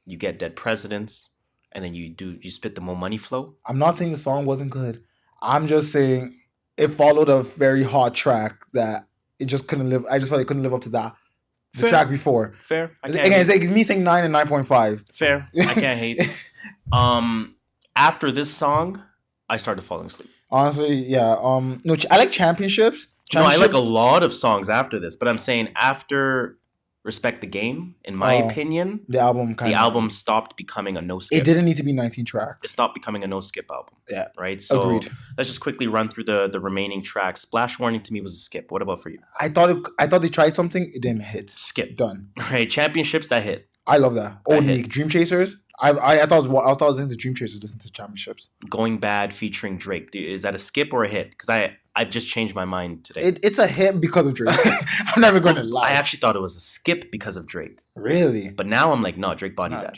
You get Dead Presidents, and then you spit the Mo Money flow. I'm not saying the song wasn't good. I'm just saying it followed a very hot track that it just couldn't live. I just felt it couldn't live up to that. The track before. Fair. Again, it's me saying 9 and 9.5. Fair. I can't hate. After this song, I started falling asleep. Honestly, yeah. No, I like Championships. No, I like a lot of songs after this, but I'm saying after Respect the Game, in my opinion, the album stopped becoming a no skip. It didn't need to be 19 tracks. It stopped becoming a no skip album. Yeah. Right? So agreed. Let's just quickly run through the remaining tracks. Splash Warning to me was a skip. What about for you? I thought they tried something, it didn't hit. Skip. Done. Right. Championships, that hit. I love that. Old Meek, Dream Chasers. I thought I was into Dream Chasers, listen to Championships. Going Bad featuring Drake. Is that a skip or a hit? Because I've just changed my mind today. It's a hit because of Drake. I'm never going to lie. I actually thought it was a skip because of Drake. Really? But now I'm like, no, Drake bodied that.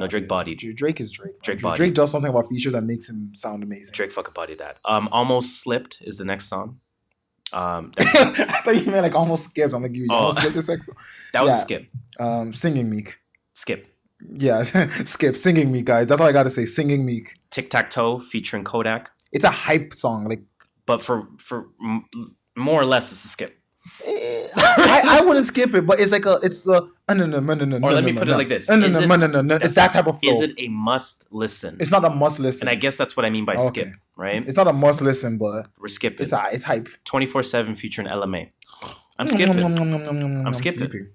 Drake bodied. Drake is Drake. Drake does something about features that makes him sound amazing. Drake fucking bodied that. Almost Slipped is the next song. I thought you meant like Almost Skipped. I'm like, you almost skipped this sex song. That was a skip. Singing Meek. Skip. Yeah, skip. Singing Meek, guys. That's all I got to say. Singing Meek. Tic Tac Toe featuring Kodak. It's a hype song. But for more or less, it's a skip. I wouldn't skip it, but it's like a No. Or let me put it like this. No. Is it- No. It's that type of flow. Is it a must listen? It's not a must listen. And I guess that's what I mean by skip, Okay. right? It's not a must listen, but We're skipping. it's hype. 24/7 featuring LMA. I'm skipping. I'm skipping. sleeping.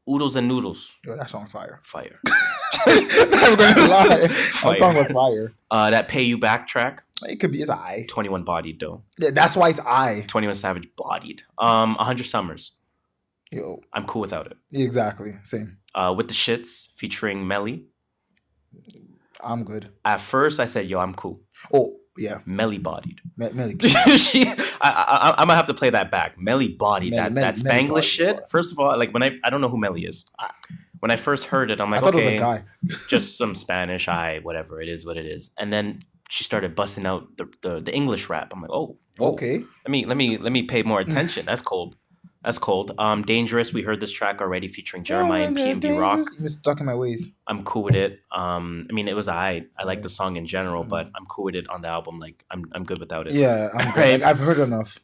Oodles and noodles. Yo, that song's fire. Fire. I'm gonna lie. Fire. That song was fire. That Pay You Back track. It could be. It's I. 21 bodied though. Yeah, that's why it's I. 21 Savage bodied. 100 Summers. Yo, I'm cool without it. exactly. Same. With the Shits featuring Melly. I'm good. At first I said, yo, I'm cool. Oh, yeah. Melly bodied. Melly. I'm gonna have to play that back. Melly bodied. That Melly Spanglish bodied, shit. boy. First of all, like when I don't know who Melly is. When I first heard it, I'm like, I thought okay, it was a guy. just some Spanish, whatever it is, what it is. And then she started busting out the English rap. I'm like, oh, Okay. Let me pay more attention. That's cold. That's cold. Dangerous. We heard this track already featuring Jeremiah and PNB Rock. You're stuck in my ways. I'm cool with it. I mean, it was I like the song in general, but I'm cool with it on the album. Like, I'm good without it. Yeah, I'm good. Right. Like, I've heard enough.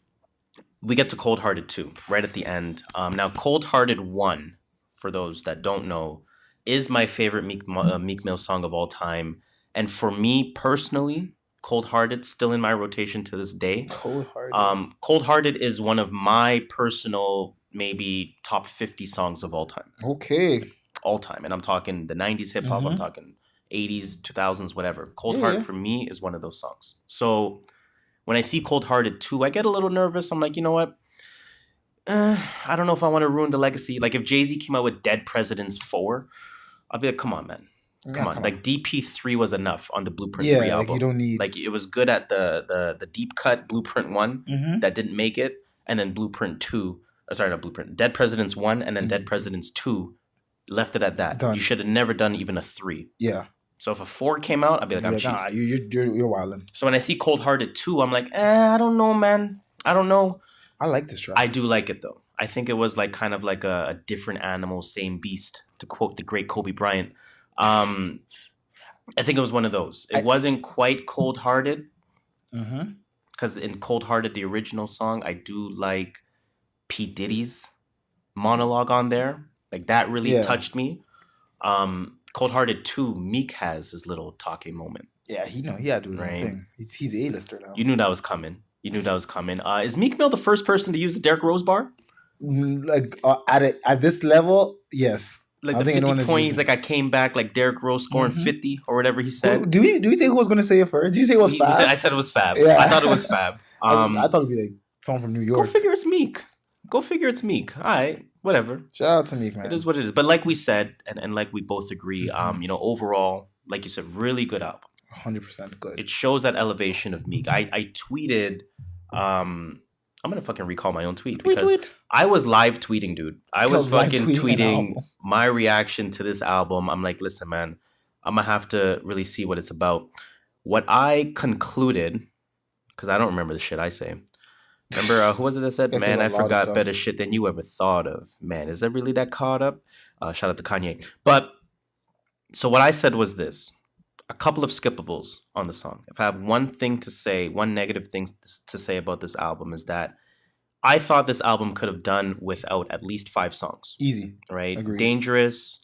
We get to Cold Hearted 2 right at the end. Now, Cold Hearted 1, for those that don't know, is my favorite Meek Mill song of all time. And for me personally, Cold Hearted still in my rotation to this day. Cold Hearted. Cold Hearted is one of my personal maybe top 50 songs of all time. Okay. All time. And I'm talking the 90s hip hop, I'm talking 80s, 2000s, whatever. Cold Heart for me is one of those songs. So when I see Cold Hearted 2, I get a little nervous. I'm like, you know what? I don't know if I want to ruin the legacy. Like if Jay-Z came out with Dead Presidents 4, I'll be like, come on, man. Come on. Like DP3 was enough on the Blueprint 3 album. Like you don't need... Like it was good at the deep cut Blueprint 1 that didn't make it. And then Blueprint 2, not Blueprint, Dead Presidents 1 and then Dead Presidents 2 left it at that. Done. You should have never done even a 3. Yeah. So if a 4 came out, I'd be like, I'm cheesy. Nah, you're wildin'. So when I see Cold Hearted 2, I'm like, I don't know, man. I don't know. I like this track. I do like it though. I think it was like kind of like a different animal, same beast, to quote the great Kobe Bryant. I think it was one of those. It wasn't quite Cold Hearted. Because in Cold Hearted, the original song, I do like P. Diddy's monologue on there. Like that really touched me. Cold Hearted 2, Meek has his little talking moment. Yeah, he had to do his own thing. He's an A-lister now. You knew that was coming. Is Meek Mill the first person to use the Derrick Rose bar? Like at this level, yes. Like the 50 points, like I came back, like Derrick Rose scoring 50 or whatever he said. Do we say who was going to say it first? Did you say it was Fab? I said it was Fab. Yeah. I thought it was Fab. I thought it'd be like someone from New York. Go figure it's Meek. All right, whatever. Shout out to Meek, man. It is what it is. But like we said, and like we both agree, overall, like you said, really good album. 100% good. It shows that elevation of Meek. I tweeted, I'm gonna fucking recall my own tweet because I was live tweeting, dude. I was fucking tweeting my reaction to this album. I'm like, listen, man, I'm gonna have to really see what it's about. What I concluded, because I don't remember the shit I say. Remember, who was it that said, man, I forgot better shit than you ever thought of. Man, is that really that caught up? Shout out to Kanye. But, so what I said was this. A couple of skippables on the song. If I have one thing to say, one negative thing to say about this album is that I thought this album could have done without at least 5 songs. Easy. Right? Agreed. Dangerous,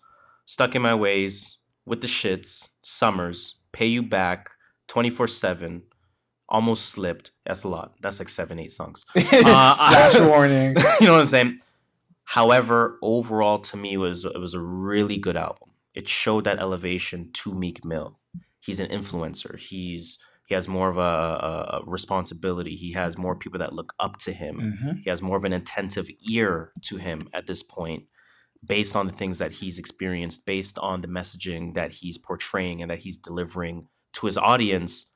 Stuck in My Ways, With the Shits, Summers, Pay You Back, 24/7, Almost Slipped. That's a lot. That's like 7-8 songs. Splash warning. You know what I'm saying? However, overall to me it was a really good album. It showed that elevation to Meek Mill. He's an influencer. He has more of a responsibility. He has more people that look up to him. He has more of an attentive ear to him at this point, based on the things that he's experienced, based on the messaging that he's portraying and that he's delivering to his audience.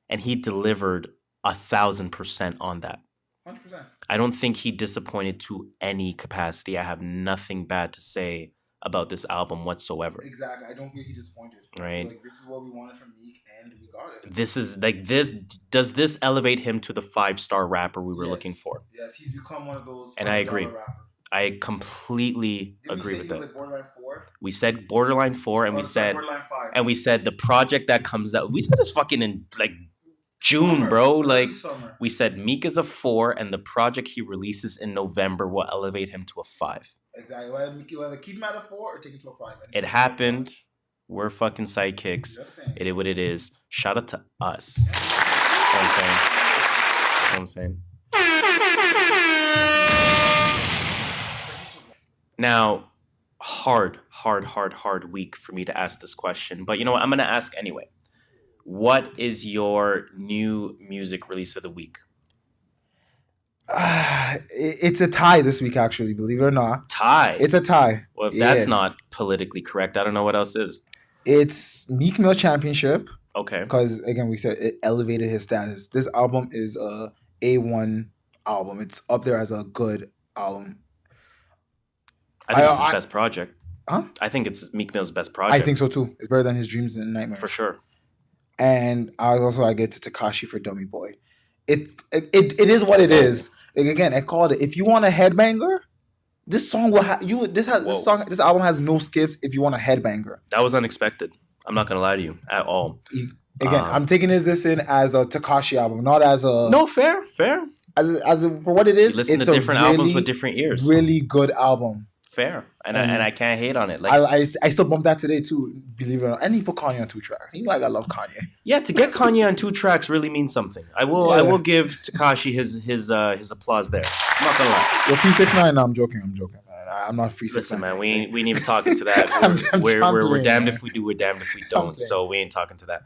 And he delivered 1,000% on that. 100%. I don't think he disappointed to any capacity. I have nothing bad to say about this album whatsoever. Exactly. I don't think he disappointed. Right. Like, this is what we wanted from Meek, and we got it. This is like this. Does this elevate him to the 5-star rapper we were looking for? Yes, he's become one of those. And I agree. Rappers. I completely agree with that. Like borderline 4? We said borderline 4, and we said borderline 5. and we said the project that comes out. We said this fucking in like June, Summer. bro. Like Summer. we said, Meek is a 4, and the project he releases in November will elevate him to a 5. Exactly. Whether keep him at a 4 or take him to a 5. It happened. We're fucking sidekicks. Just saying. It is what it is. Shout out to us. You know what I'm saying? You know what I'm saying? Now, hard week for me to ask this question. But you know what? I'm going to ask anyway. What is your new music release of the week? It's a tie this week, actually, believe it or not. Tie? It's a tie. Well, if that's not politically correct, I don't know what else is. It's Meek Mill Championship. Okay. Because, again, we said it elevated his status. This album is a A1 album. It's up there as a good album. I think it's his best project. Huh? I think it's Meek Mill's best project. I think so, too. It's better than his Dreams and Nightmares. For sure. And I get to Tekashi for Dummy Boy. It is what it is. Like, again, I called it. If you want a headbanger, this song will have you. This album has no skips. If you want a headbanger, that was unexpected. I'm not gonna lie to you at all. Again, I'm taking this in as a Tekashi album, not as a fair. For what it is. You listen to different albums with different ears. Really good album. Fair, and I can't hate on it. Like I still bumped that today too. Believe it or not, and he put Kanye on 2 tracks. You know I love Kanye. Yeah, to get Kanye on 2 tracks really means something. I will give Tekashi his applause there. I'm not gonna lie. You're 369. No, I'm joking. Man. I'm not 369. Listen, man, we ain't even talking to that. We're damned if we do, we're damned if we don't. So we ain't talking to that.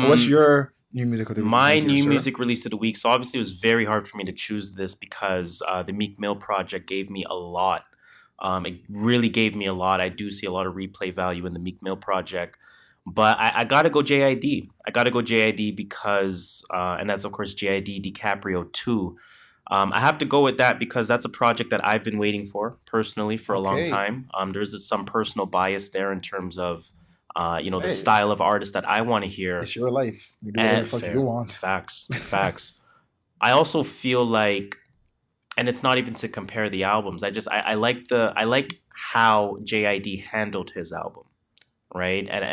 What's your new music of the week? My new music release of the week. So obviously it was very hard for me to choose this because the Meek Mill project gave me a lot. It really gave me a lot. I do see a lot of replay value in the Meek Mill project. But I got to go JID. I got to go JID because, and that's, of course, JID DiCaprio 2. I have to go with that because that's a project that I've been waiting for, personally, for a long time. There's some personal bias there in terms of, the style of artist that I want to hear. It's your life. You do whatever the fuck you want. Facts. I also feel like, and it's not even to compare the albums. I like how JID handled his album, right? And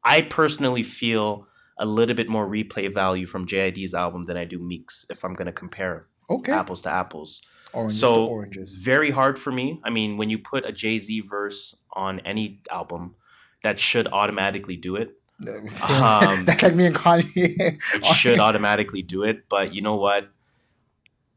I personally feel a little bit more replay value from JID's album than I do Meek's if I'm going to compare apples to apples. Oranges to oranges. Very hard for me. I mean, when you put a Jay-Z verse on any album, that should automatically do it. That's like me and Kanye. It should automatically do it. But you know what?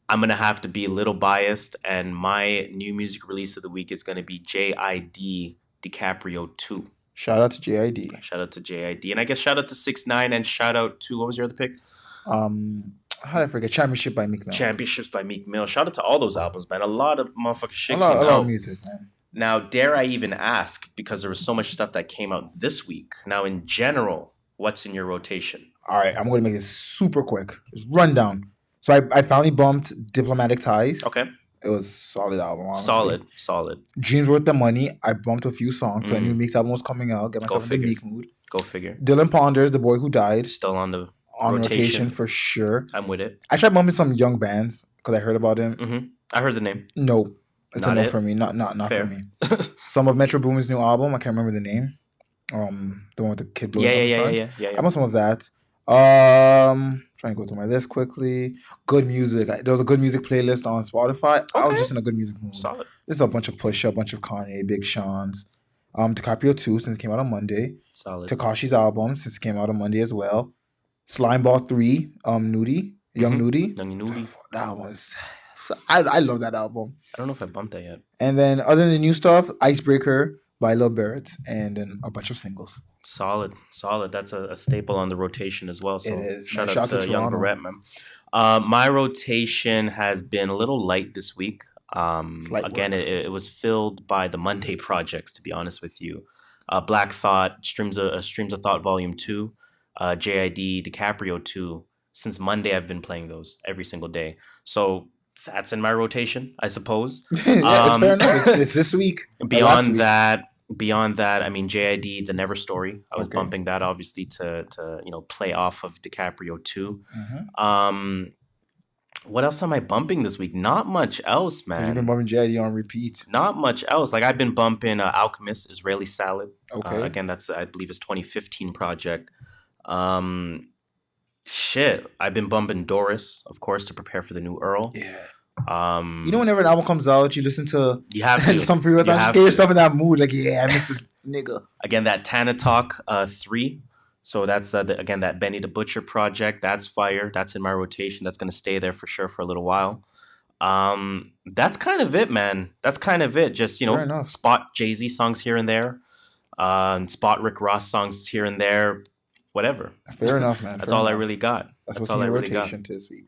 I'm going to have to be a little biased, and my new music release of the week is going to be JID DiCaprio 2. Shout out to JID. Shout out to JID. And I guess shout out to 6ix9ine and shout out to, what was your other pick? How did I forget? Championship by Meek Mill. Championships by Meek Mill. Shout out to all those albums, man. A lot of motherfucking shit came out. A lot out. of music, man. Now, dare I even ask, because there was so much stuff that came out this week. Now, in general, what's in your rotation? All right, I'm going to make this super quick. Just rundown. So I finally bumped Diplomatic Ties. Okay. It was a solid album, honestly. Solid. Dreams Worth the Money. I bumped a few songs. So I knew Meek's album was coming out. Get myself in the Meek mood. Go figure. Dylan Ponders, The Boy Who Died. Still on the rotation for sure. I'm with it. I tried bumping some young bands because I heard about him. Mm-hmm. I heard the name. No. It's a no for me. Not Fair. for me. Some of Metro Boomin's new album. I can't remember the name. The one with the kid blowing Yeah. I want some of that. Trying to go through my list quickly. Good music. There was a good music playlist on Spotify. Okay. I was just in a good music mood. Solid. There's a bunch of Pusha, a bunch of Kanye, Big Sean's. DiCaprio 2 since it came out on Monday. Solid. Takashi's album since it came out on Monday as well. Slimeball 3, Nudie, Young Nudie. Young Nudie. That was... I love that album. I don't know if I bumped that yet. And then other than the new stuff, Icebreaker by Lil Birds and then a bunch of singles. Solid. That's a staple on the rotation as well. So it is. Shout out to Young Barrett, man. My rotation has been a little light this week. Again, it was filled by the Monday projects, to be honest with you. Black Thought, Streams of Thought Volume 2, JID, DiCaprio 2. Since Monday, I've been playing those every single day. So that's in my rotation, I suppose. Yeah, it's fair enough. It's this week. Beyond that, I mean, JID, The Never Story. I was bumping that, obviously, to play off of DiCaprio 2. Mm-hmm. What else am I bumping this week? Not much else, man. You've been bumping JID on repeat. Not much else. Like, I've been bumping Alchemist, Israeli Salad. Okay. Again, that's, I believe, his 2015 project. I've been bumping Doris, of course, to prepare for the new Earl. Yeah. You know, whenever an album comes out, you listen to You have to. some previous songs, just get yourself in that mood. Like, yeah, I missed this nigga. Again, that Tana Talk 3. So that's, again, that Benny the Butcher project. That's fire. That's in my rotation. That's going to stay there for sure for a little while. That's kind of it, man. That's kind of it. Just, spot Jay-Z songs here and there. Spot Rick Ross songs here and there. Whatever. Fair enough, man. That's all I really got. That's what's in your rotation this week.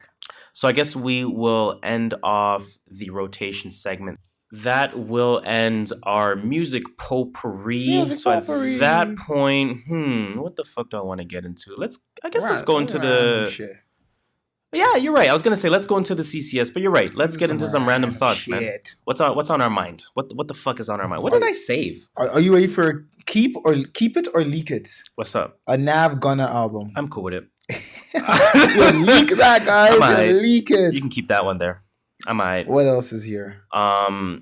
So I guess we will end off the rotation segment. That will end our music potpourri. So at that point, what the fuck do I want to get into? Let's go into the... Shit. Yeah, you're right. I was gonna say let's go into the CCS, but you're right. Let's get into some random thoughts, man. What's on our mind? What the fuck is on our mind? What did I save? Are you ready for keep it or leak it? What's up? A Nav Gunna album. I'm cool with it. Leak that, guys. Leak it. You can keep that one there. I might. What else is here? I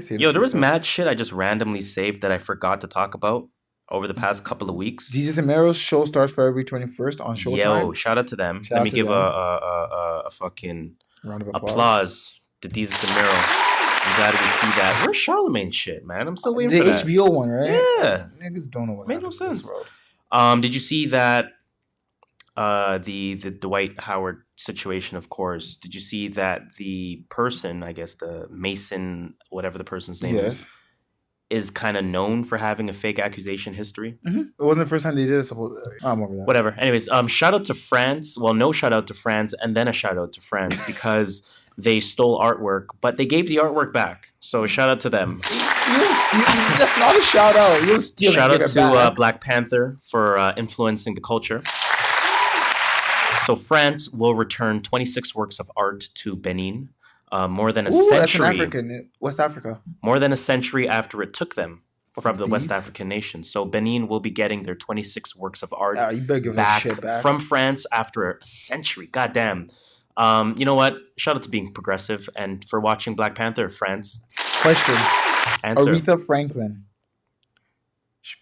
saved. There was mad shit I just randomly saved that I forgot to talk about over the past couple of weeks. Jesus and Mero's show starts February 21st on Showtime. Yo, shout out to them. Let me give a fucking round of applause to Jesus and Mero. I'm glad we see that. Where's Charlemagne's shit, man? I'm still waiting for that. The HBO one, right? Yeah. Niggas don't know what made no sense. Did you see that the Dwight Howard situation, of course? Did you see that the person, I guess the Mason, whatever the person's name is kind of known for having a fake accusation history? Mm-hmm. It wasn't the first time they did it. I'm over that. Whatever. Anyways, shout out to France. Well, no shout out to France, and then a shout out to France because they stole artwork, but they gave the artwork back. So shout out to them. That's not a shout out. You'll steal. Shout out to Black Panther for influencing the culture. So France will return 26 works of art to Benin. More than a century. That's in West Africa. More than a century after it took them from the West African nation. So Benin will be getting their 26 works of art back from France after a century. Goddamn. You know what? Shout out to being progressive and for watching Black Panther, France. Question. Answer. Aretha Franklin.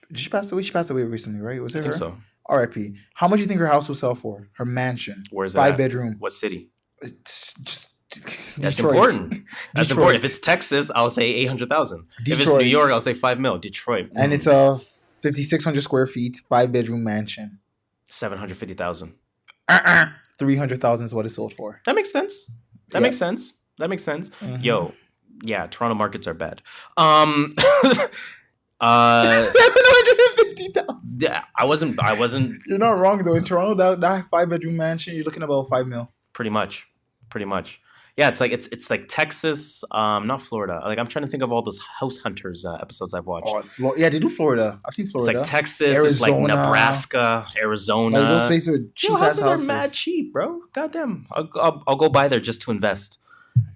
Did she pass away? She passed away recently, right? Was it her? I think so. R.I.P. How much do you think her house will sell for? Her mansion. Where's that? 5-bedroom. What city? It's just... That's Detroit. important. That's important. If it's Texas, I'll say 800,000. If it's New York, I'll say $5 million. Detroit, and it's a 5,600 square feet, 5-bedroom mansion. 750,000. 300,000 is what it sold for. That makes sense. That makes sense. Mm-hmm. Yo, yeah, Toronto markets are bad. 750,000. Yeah, I wasn't. You're not wrong though. In Toronto, that 5-bedroom mansion, you're looking about $5 million. Pretty much. Yeah, it's like Texas, not Florida. Like I'm trying to think of all those House Hunters episodes I've watched. Yeah, they do Florida. I've seen Florida. It's like Texas, Arizona. It's like Nebraska, Arizona. Like those places are cheap. Houses are mad cheap, bro. Goddamn, I'll go by there just to invest.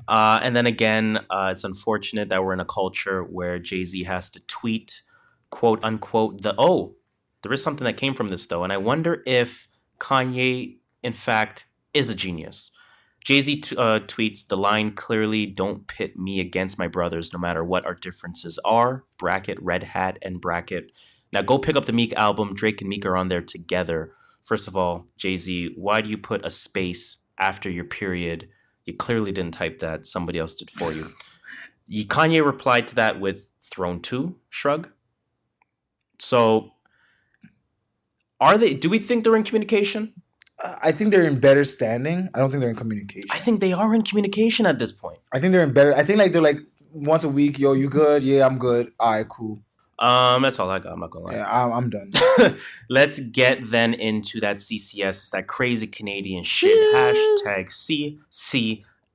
And then again, it's unfortunate that we're in a culture where Jay-Z has to tweet, quote unquote, there is something that came from this though, and I wonder if Kanye, in fact, is a genius. Jay-Z tweets the line clearly, "Don't pit me against my brothers, no matter what our differences are." Bracket Red Hat and bracket. Now go pick up the Meek album. Drake and Meek are on there together. First of all, Jay-Z, why do you put a space after your period? You clearly didn't type that. Somebody else did for you. Kanye replied to that with Throne 2 shrug. So do we think they're in communication? I think they're in better standing. I don't think they're in communication. I think they are in communication at this point. I think they're in better. I think like they're like once a week. Yo, you good? Yeah, I'm good. All right, cool. That's all I got. I'm not gonna lie. Yeah, I'm done. Let's get then into that CCS, that crazy Canadian shit. Hashtag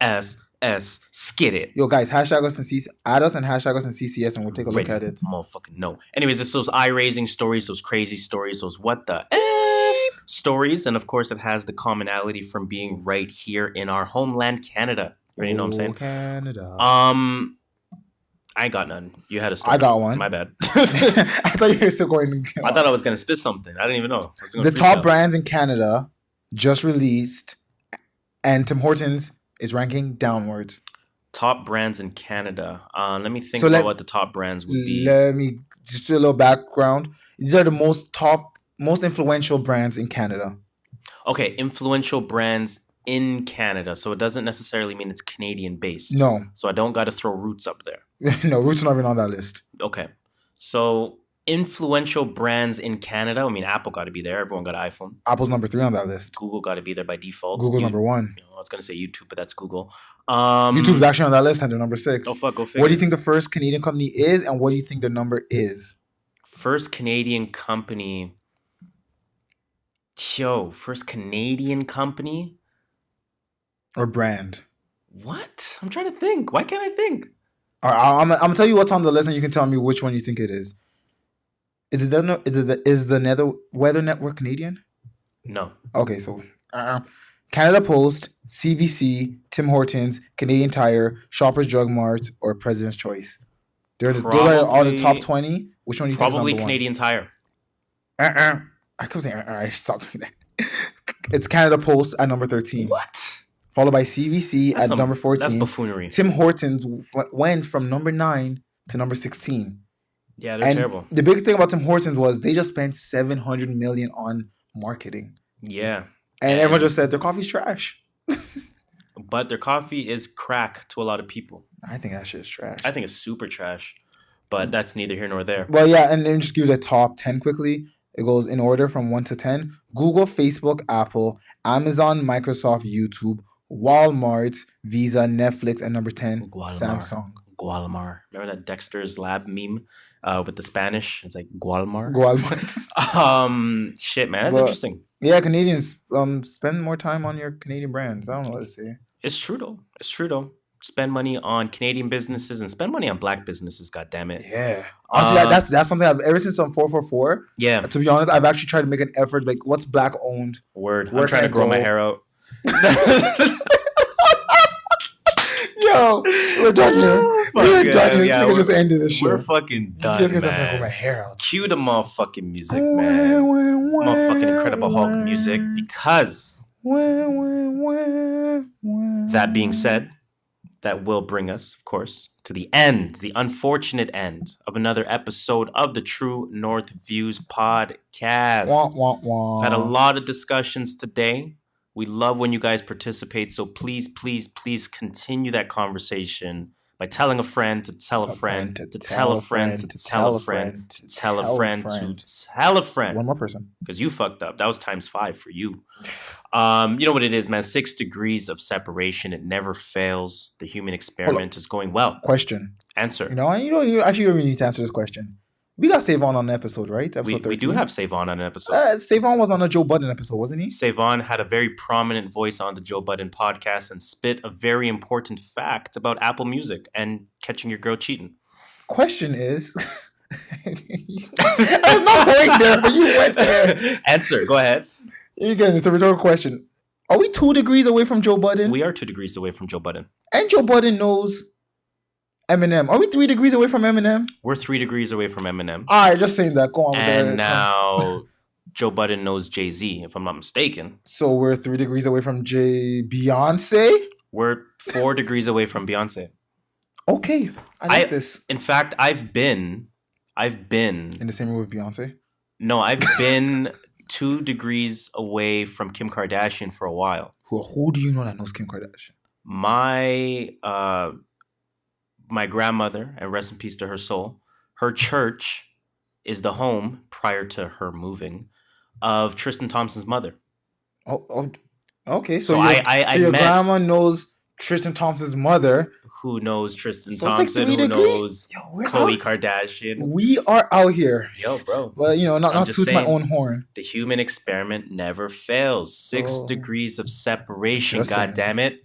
CCSS. Skid it. Yo, guys, hashtag us and add us and hashtag us and CCS, and we'll take a look at it. Motherfucking no. Anyways, it's those eye-raising stories, those crazy stories, those what the stories, and of course, it has the commonality from being right here in our homeland, Canada. You already know what I'm saying? Canada. I ain't got none. You had a story. I got one. My bad. I thought you were still going. I thought I was gonna spit something. I didn't even know. The top brands in Canada just released, and Tim Hortons is ranking downwards. Top brands in Canada. Let me think about what the top brands would be. Let me just do a little background. These are the most influential brands in Canada. Okay, influential brands in Canada, so it doesn't necessarily mean it's Canadian based. No. So I don't got to throw Roots up there. No, Roots not even on that list. Okay. So influential brands in Canada. I mean, Apple got to be there. Everyone got an iPhone. Apple's number 3 on that list. Google got to be there by default. Google's number 1. I was going to say YouTube, but that's Google. YouTube's actually on that list and they're number 6. Oh, fuck, go figure. What do you think the first Canadian company is, and what do you think their number is? First Canadian company. First Canadian company? Or brand? What? I'm trying to think. Why can't I think? All right, I'm gonna tell you what's on the list, and you can tell me which one you think it is. Is the Nether Weather Network Canadian? No. Okay, so Canada Post, CBC, Tim Hortons, Canadian Tire, Shoppers Drug Mart, or President's Choice. Those are all the top 20. Which one do you think is Probably number Canadian Tire. I kept saying I stopped doing that. It's Canada Post at number 13. What? Followed by CBC at number 14. That's buffoonery. Tim Hortons went from number 9 to number 16. Yeah, they're terrible. The big thing about Tim Hortons was they just spent $700 million on marketing. Yeah. And everyone just said their coffee's trash. But their coffee is crack to a lot of people. I think that shit is trash. I think it's super trash. But that's neither here nor there. Well, yeah, and then just give you the top 10 quickly. It goes in order from 1 to 10. Google, Facebook, Apple, Amazon, Microsoft, YouTube, Walmart, Visa, Netflix, and number 10, Samsung. Gualmar. Remember that Dexter's Lab meme with the Spanish? It's like Gualmar. Shit, man. That's interesting. Yeah, Canadians spend more time on your Canadian brands. I don't know what to say. It's true, though. Spend money on Canadian businesses and spend money on Black businesses, goddammit. Yeah. Honestly, that's something I've ever since I'm 444. Yeah. To be honest, I've actually tried to make an effort. Like, what's Black owned? Word. I'm trying to grow my hair out. Yo, we're done here. We're done here. Yeah, we just ended this shit. We're fucking done, man. I'm man. gonna grow my hair out. Cue the motherfucking music, man. Motherfucking Incredible Hulk music. Because that being said, that will bring us, of course, to the end, the unfortunate end of another episode of the True North Views podcast. We've had a lot of discussions today. We love when you guys participate, so please, please, please continue that conversation by telling a friend to tell a friend to tell a friend to tell a friend to tell a friend to tell a friend. One more person. Because you fucked up. That was times 5 for you. You know what it is, man. 6 degrees of separation. It never fails. The human experiment is going well. Question. Answer. You actually don't really need to answer this question. We got Savon on the episode, right? Episode we do have Savon on an episode. Savon was on a Joe Budden episode, wasn't he? Savon had a very prominent voice on the Joe Budden podcast and spit a very important fact about Apple Music and catching your girl cheating. Question is... I was not going there, but you went there. Answer. Go ahead. Again, it's a rhetorical question. Are we 2 degrees away from Joe Budden? We are 2 degrees away from Joe Budden. And Joe Budden knows... Eminem. Are we 3 degrees away from Eminem? We're 3 degrees away from Eminem. All right, just saying that. Go on. And now Joe Budden knows Jay-Z, if I'm not mistaken. So we're 3 degrees away from Beyonce? We're 4 degrees away from Beyonce. Okay. I like this. In fact, I've been... In the same room with Beyonce? No, I've been 2 degrees away from Kim Kardashian for a while. Who do you know that knows Kim Kardashian? My grandmother, and rest in peace to her soul, her church is the home, prior to her moving, of Tristan Thompson's mother. Oh okay. So your grandma knows Tristan Thompson's mother. Who knows Tristan So Thompson? Like who knows Khloe Kardashian? We are out here. Yo, bro. But, not toot my own horn. The human experiment never fails. 6 degrees of separation, goddammit.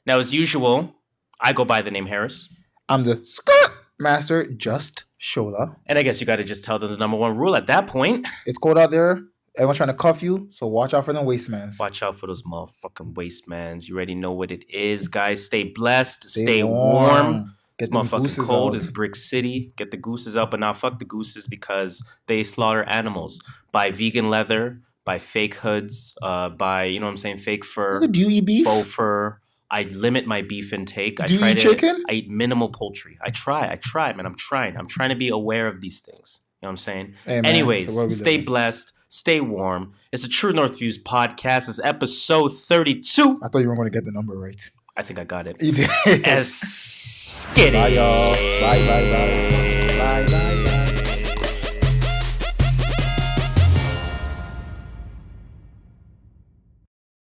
Now, as usual, I go by the name Harris. I'm the skirt master, JustShola. And I guess you got to just tell them the number 1 rule at that point. It's cold out there. Everyone's trying to cuff you, so watch out for them wastemans. Watch out for those motherfucking wastemans. You already know what it is, guys. Stay blessed. Stay warm. It's motherfucking cold. It's Brick City. Get the gooses out, but not fuck the gooses because they slaughter animals. Buy vegan leather. Buy fake hoods. Buy, fake fur. Do you eat beef? Faux fur. I limit my beef intake. Do you eat chicken? I eat minimal poultry. I try, man. I'm trying to be aware of these things. You know what I'm saying? Hey, man, anyways, so stay blessed. Stay warm. It's a True North Views podcast. It's episode 32. I thought you were going to get the number right. I think I got it. You did. Skitty. Bye, y'all. Bye, bye, bye. Bye, bye.